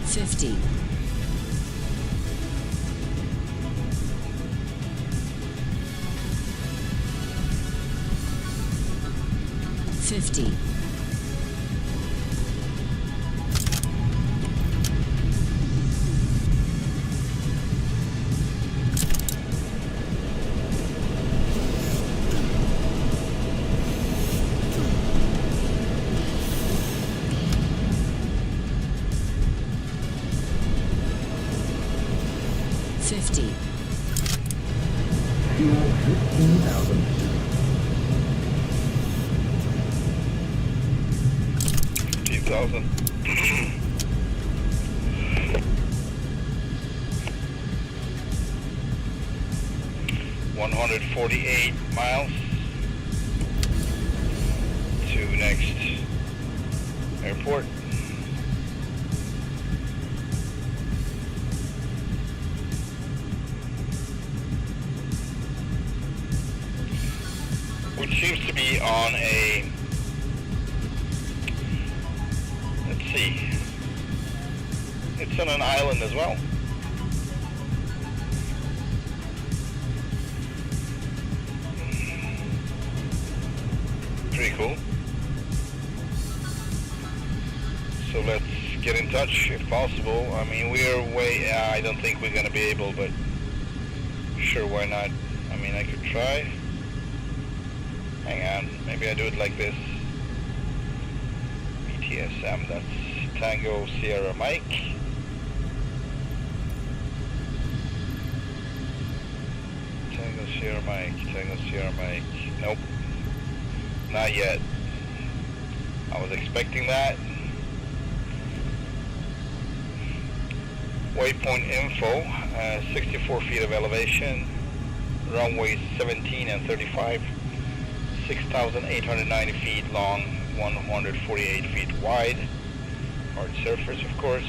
Fifty. 50. 50. Fuel 15,000. 15,000. $148 miles to next airport. Which seems to be on a, let's see, it's on an island as well. Pretty cool. So let's get in touch if possible. I mean, we're way, I don't think we're gonna be able, but sure, why not? I mean, I could try. Hang on, maybe I do it like this. BTSM, that's Tango Sierra Mike. Tango Sierra Mike, Tango Sierra Mike. Nope, not yet. I was expecting that. Waypoint info, 64 feet of elevation, runways 17 and 35. 6,890 feet long, 148 feet wide. Hard surface, of course.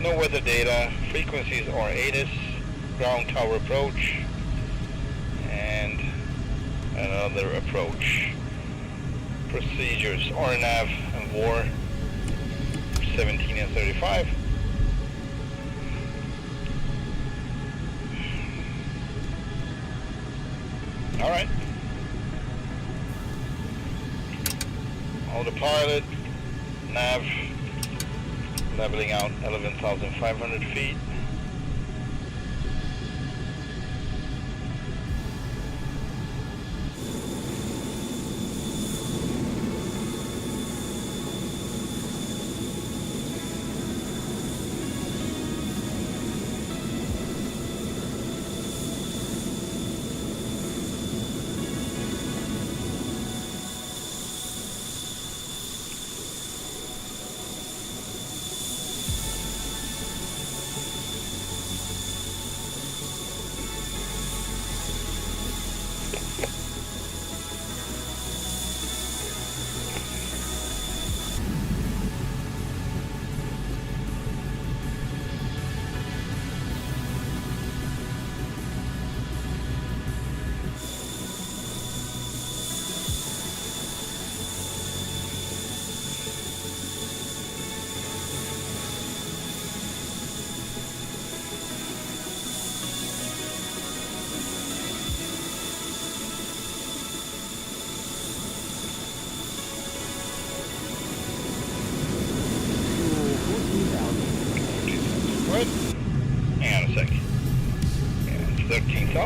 No weather data. Frequencies are ATIS, ground tower approach, and another approach. Procedures RNAV and VOR 17 and 35. All right. Autopilot, nav, leveling out 11,500 feet.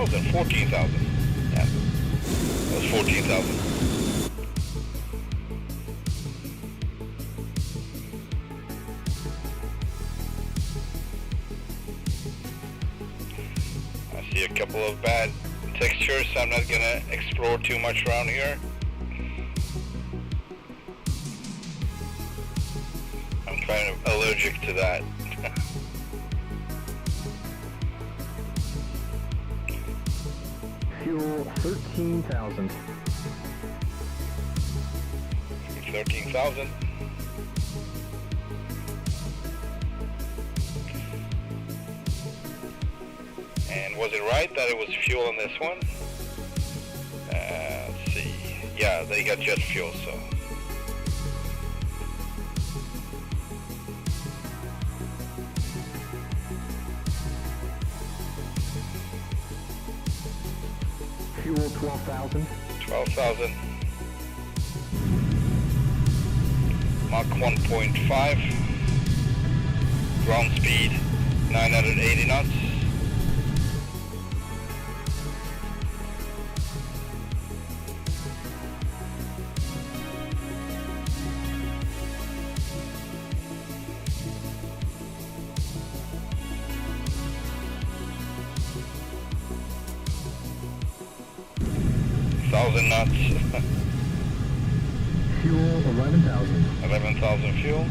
14,000? 14,000. Yeah. That was 14,000. I see a couple of bad textures, so I'm not gonna explore too much around here. I'm kind of allergic to that. Fuel 13,000. 13,000. And was it right that it was fuel on this one? Let's see. Yeah, they got jet fuel, so. Fuel 12,000. 12,000. Mach 1.5. Ground speed 980 knots. Thousand knots. Fuel 11,000. 11,000 fuel.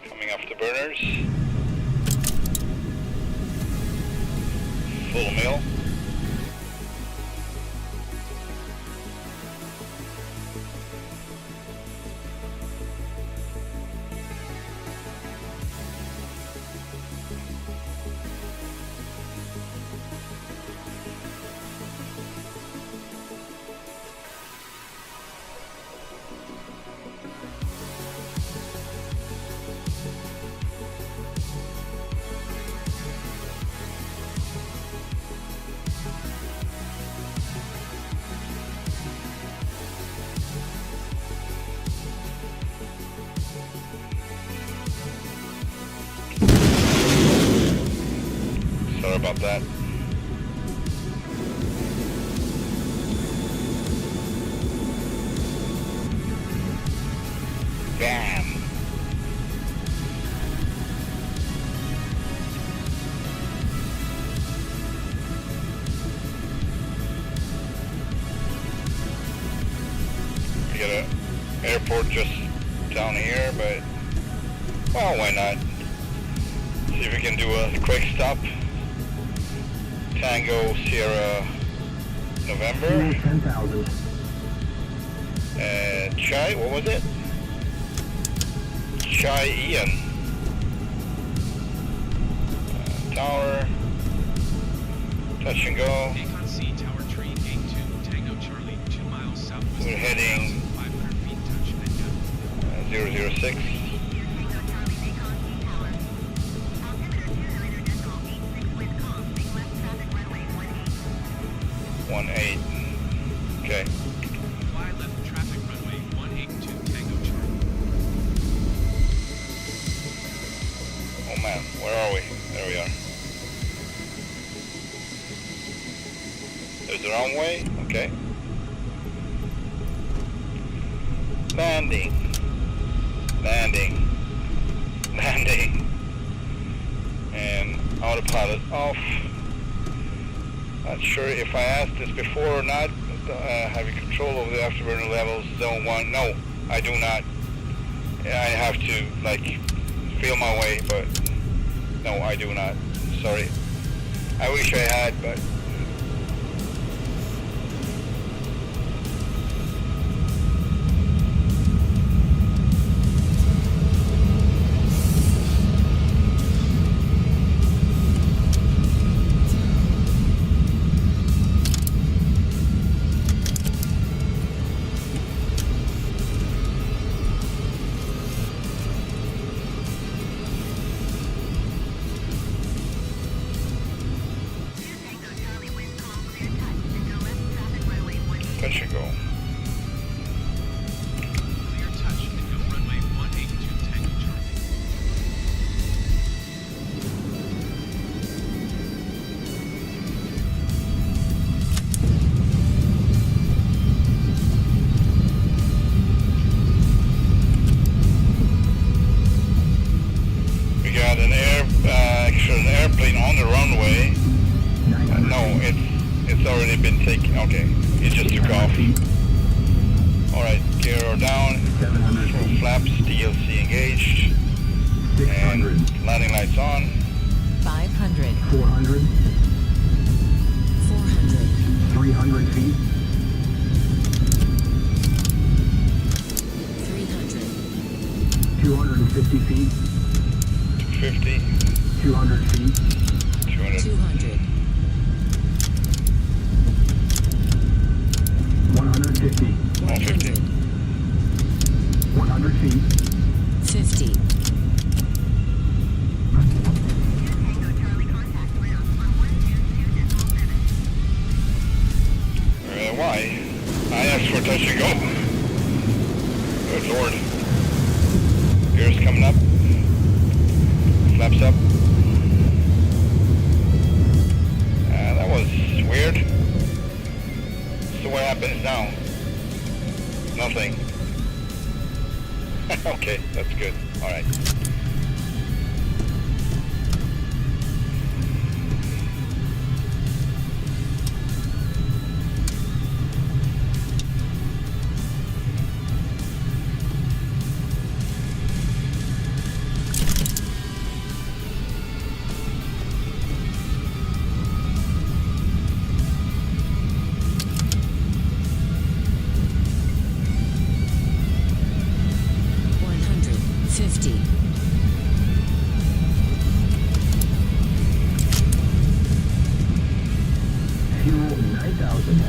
Coming off the burners. Full mill. Sorry about that. Damn. We got an airport just down here, but well, why not? See if we can do a quick stop. Tango Sierra November. Fuel 10,000. Chai, what was it? Chai Ian. Tower. Touch and go. Acon C Tower Tree Gate 2 Tango Charlie 2 miles southwest. We're heading 500 feet touch and go. 006. Eight. Okay. Fly left traffic runway 182 Tango Charlie. Oh man, where are we? There we are. There's the runway. Okay. Landing. Landing. Landing. And autopilot off. Not sure if I asked this before or not. Have you control over the afterburner levels? Zone 1. No, I do not. I have to, like, feel my way, but no, I do not. Sorry. I wish I had, but... Touch and go. Clear touch and go runway 182 Tango Charlie. We got an airplane on the runway. No, it's already been taken. Okay, it just took off. Alright, gear down. 700 Full feet. flaps, DLC engaged. 600. And landing lights on. 500, 400. 400, 300 feet. 300, 250 feet. 250, 200 feet. 200, 200, 150. 100, 100 feet. 50, Tango Charlie contact ground on 122.7. why? I asked for touch and go. Good lord. Gears coming up. Flaps up. That was weird. So what happens now? Nothing. Okay, that's good. Alright. Fuel 9,000.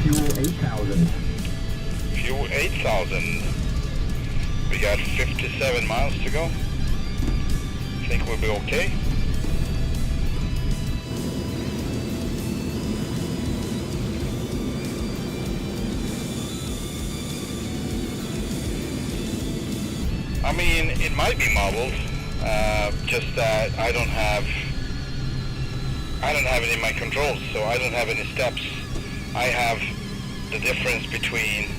Fuel 8,000. Fuel 8,000. We got 57 miles to go. Think we'll be okay. I mean, it might be modeled, just that I don't have it in my controls, so I don't have any steps. I have the difference between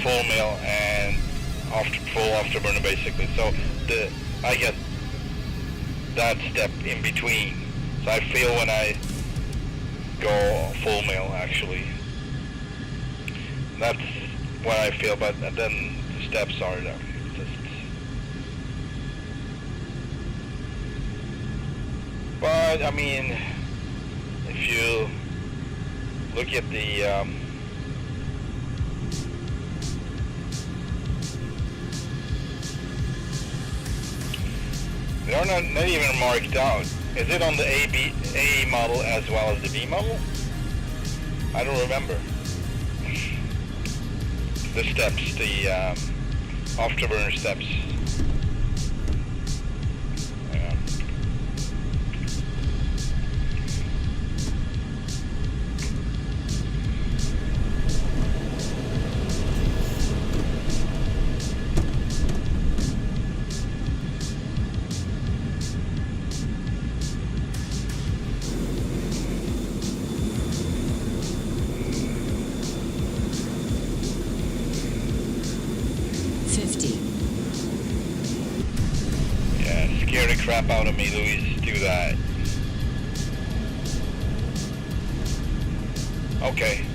full mill and full afterburner basically. So I get that step in between. So I feel when I go full mill actually. That's what I feel, but then the steps are there. But I mean, if you look at the they're not even marked out. Is it on the A model as well as the B model? I don't remember. The steps, the afterburner steps. Yeah. Scare the crap out of me, Louise. Do that. Okay.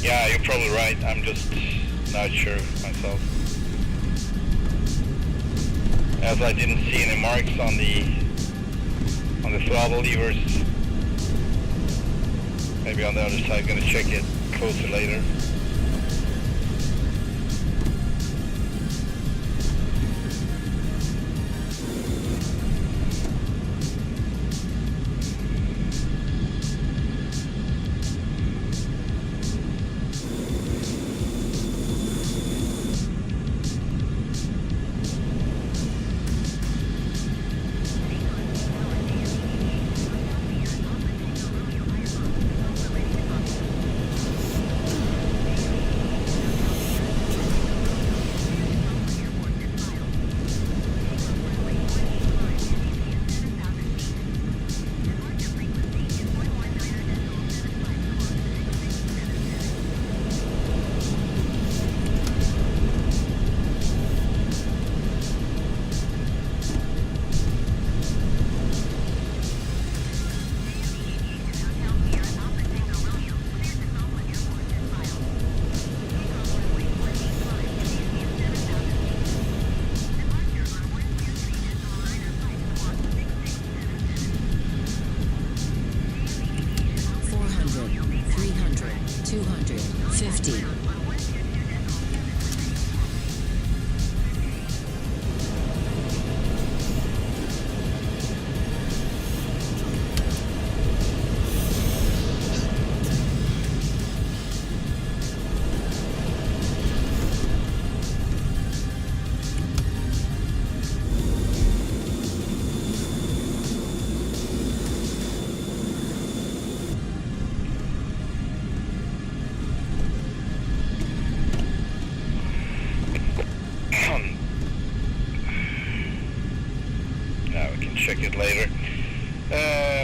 Yeah, you're probably right. I'm just not sure myself. As I didn't see any marks on the throttle levers. Maybe on the other side, gonna check it closer later. Check it later.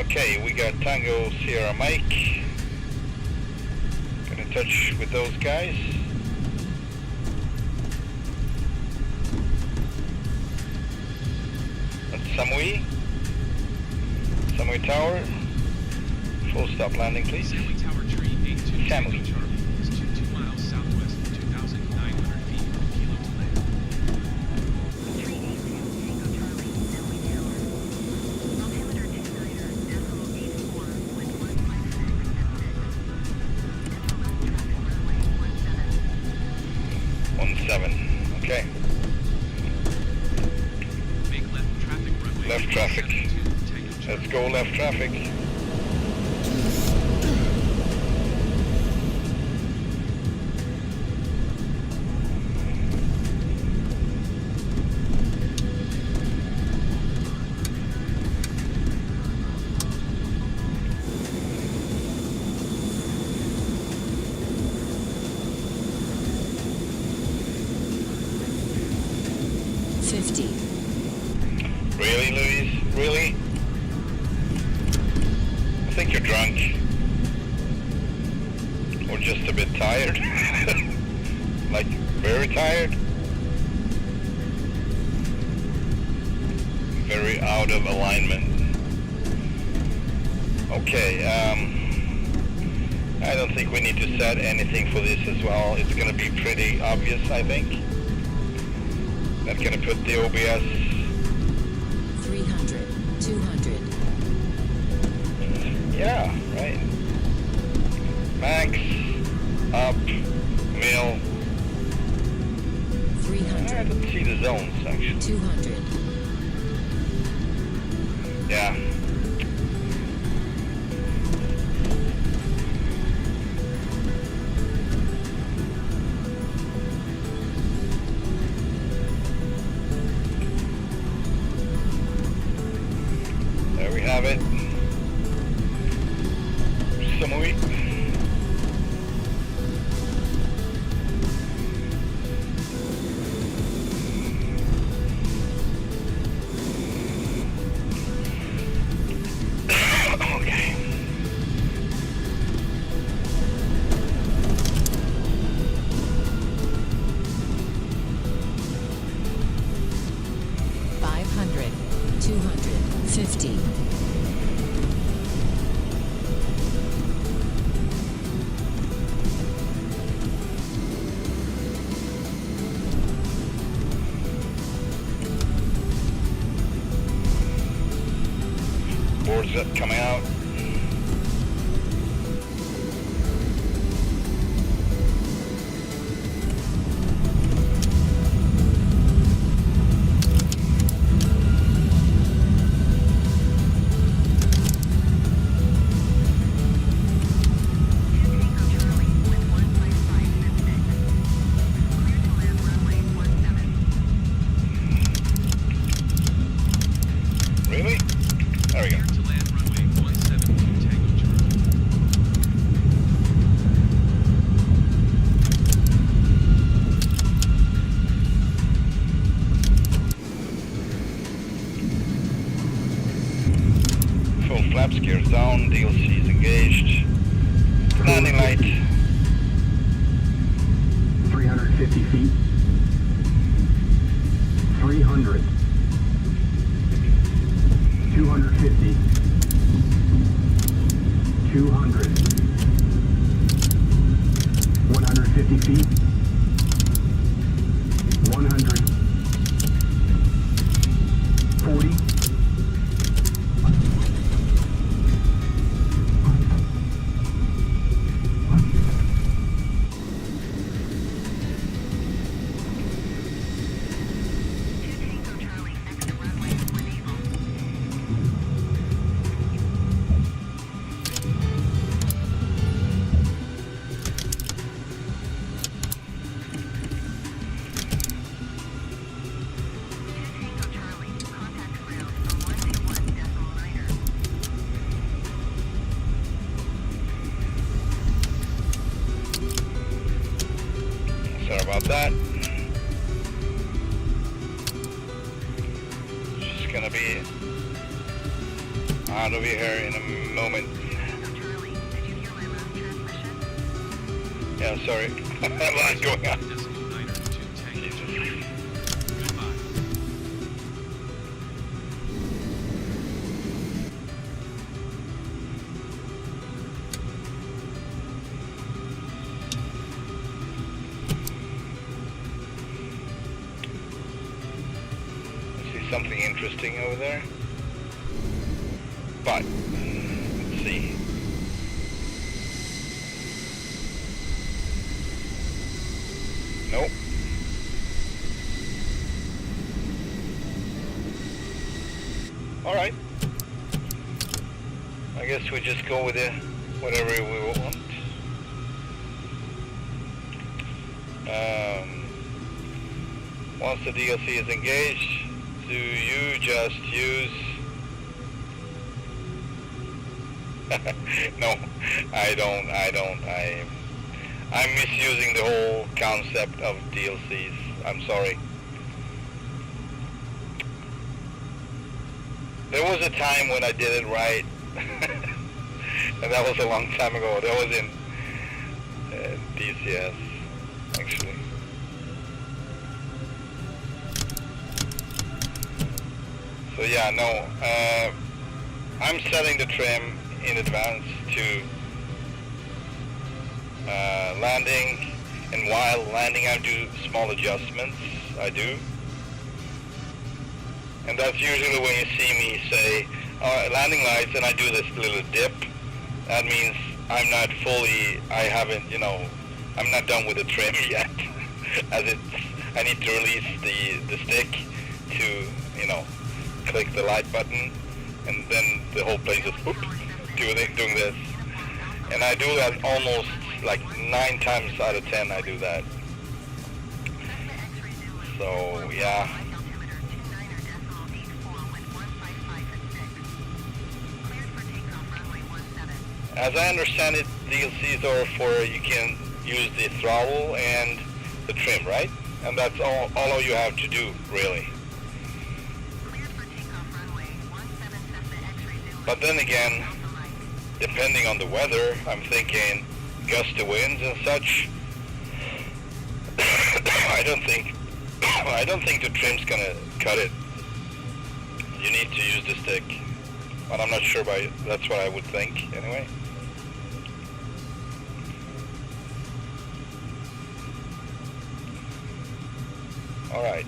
Okay, we got Tango Sierra Mike. Get in touch with those guys. That's Samui. Samui Tower. Full stop landing, please. Samui Tower tree 82 Samui. Charlie is 2 miles southwest, 2,900 feet from Kilo to land. Okay. Make left traffic runway. Left traffic. 72 Tango Charlie. Let's go left traffic. Really, Louise? Really? I think you're drunk. Or just a bit tired. Like, very tired. Very out of alignment. Okay, I don't think we need to set anything for this as well. It's gonna be pretty obvious, I think. Not gonna put the OBS 300, 200. Yeah, right. Max, up, mill. 300. I don't see the zones actually. 200. Yeah. There we have it. Samui. Okay. $500, 250. Boards up coming out. down, DLC is engaged. Landing light. 350 feet. 300. 250. 200. 150 feet. 100. 40. Sorry about that. Just gonna be out of here in a moment. Charlie, did you hear my last transmission? Yeah, sorry. A lot going on. Decimal niner to Tango Jesus. Charlie. Goodbye. I see something interesting over there. But, let's see. Nope. Alright. I guess we just go with it, whatever we want. Once the DLC is engaged, do you just use... No, I don't. I'm misusing the whole concept of DLCs. I'm sorry. There was a time when I did it right, and that was a long time ago. That was in DCS, actually. So yeah, no. I'm setting the trim in advance to landing, and while landing I do small adjustments. I do, and that's usually when you see me say landing lights and I do this little dip. That means I'm not fully, I'm not done with the trim yet. As I need to release the stick to, click the light button, and then the whole plane just doing this. And I do that almost like 9 times out of 10 I do that. So yeah. As I understand it, DLCs are for you can use the throttle and the trim, right? And that's all you have to do, really. But then again, depending on the weather, I'm thinking gusty winds and such. I don't think the trim's gonna cut it. You need to use the stick, but I'm not sure that's what I would think anyway. All right.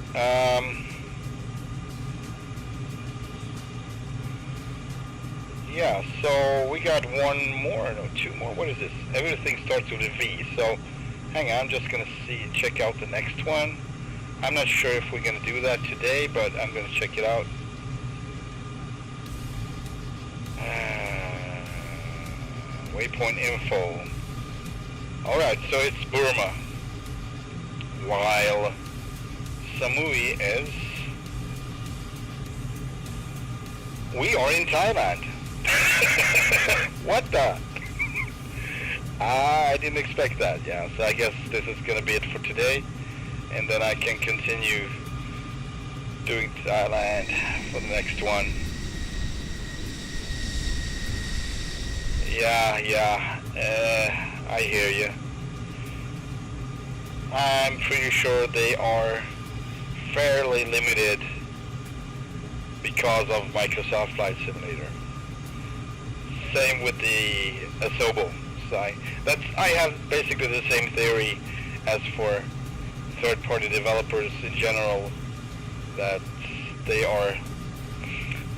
Yeah, so we got 2 more. What is this? Everything starts with a V. So hang on, I'm just gonna check out the next one. I'm not sure if we're gonna do that today, but I'm gonna check it out. Waypoint info. All right, so it's Burma, while Samui is. We are in Thailand. What the? I didn't expect that. Yeah, so I guess this is gonna be it for today, and then I can continue doing Thailand for the next one. Yeah, I hear you. I'm pretty sure they are fairly limited because of Microsoft Flight Simulator. Same with the Asobo side. I have basically the same theory as for third-party developers in general, that they are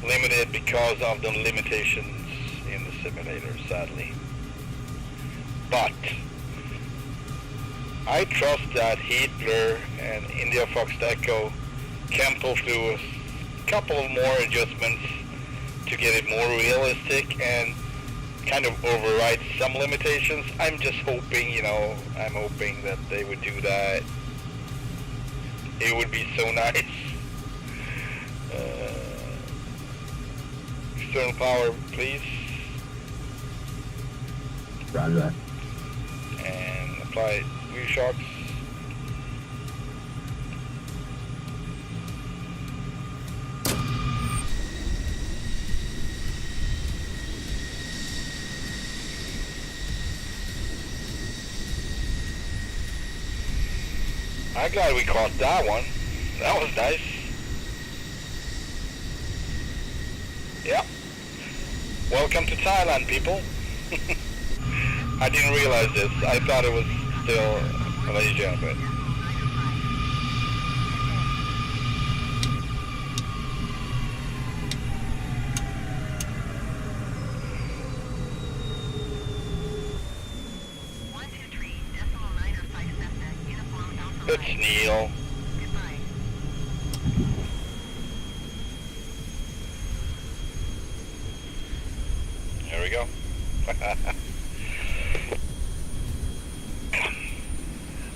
limited because of the limitations in the simulator, sadly. But I trust that Heatblur and IndiaFoxtEcho can pull through a couple of more adjustments to get it more realistic and kind of override some limitations. I'm just hoping, I'm hoping that they would do that. It would be so nice. External power, please. Roger that. And apply wheel shocks. I'm glad we caught that one. That was nice. Yeah. Welcome to Thailand, people. I didn't realize this. I thought it was still Malaysia, but... It's Neil. Goodbye. There we go.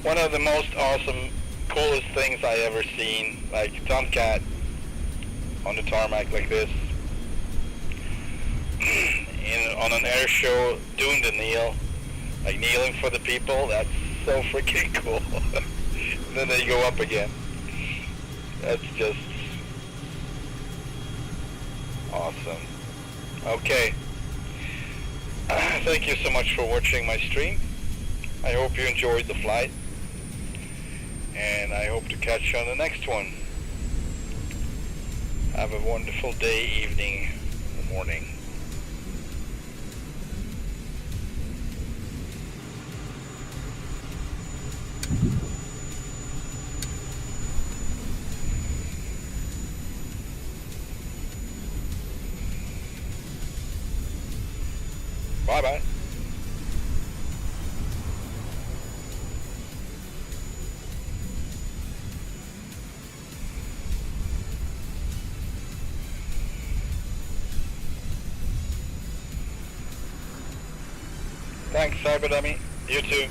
One of the most awesome, coolest things I ever seen, like Tomcat on the tarmac like this, on an air show, doing the kneel, like kneeling for the people. That's so freaking cool. And then they go up again. That's just awesome. Okay. Thank you so much for watching my stream. I hope you enjoyed the flight. And I hope to catch you on the next one. Have a wonderful day, evening, or morning. Bye-bye. Thanks, Cyber Dummy. You too.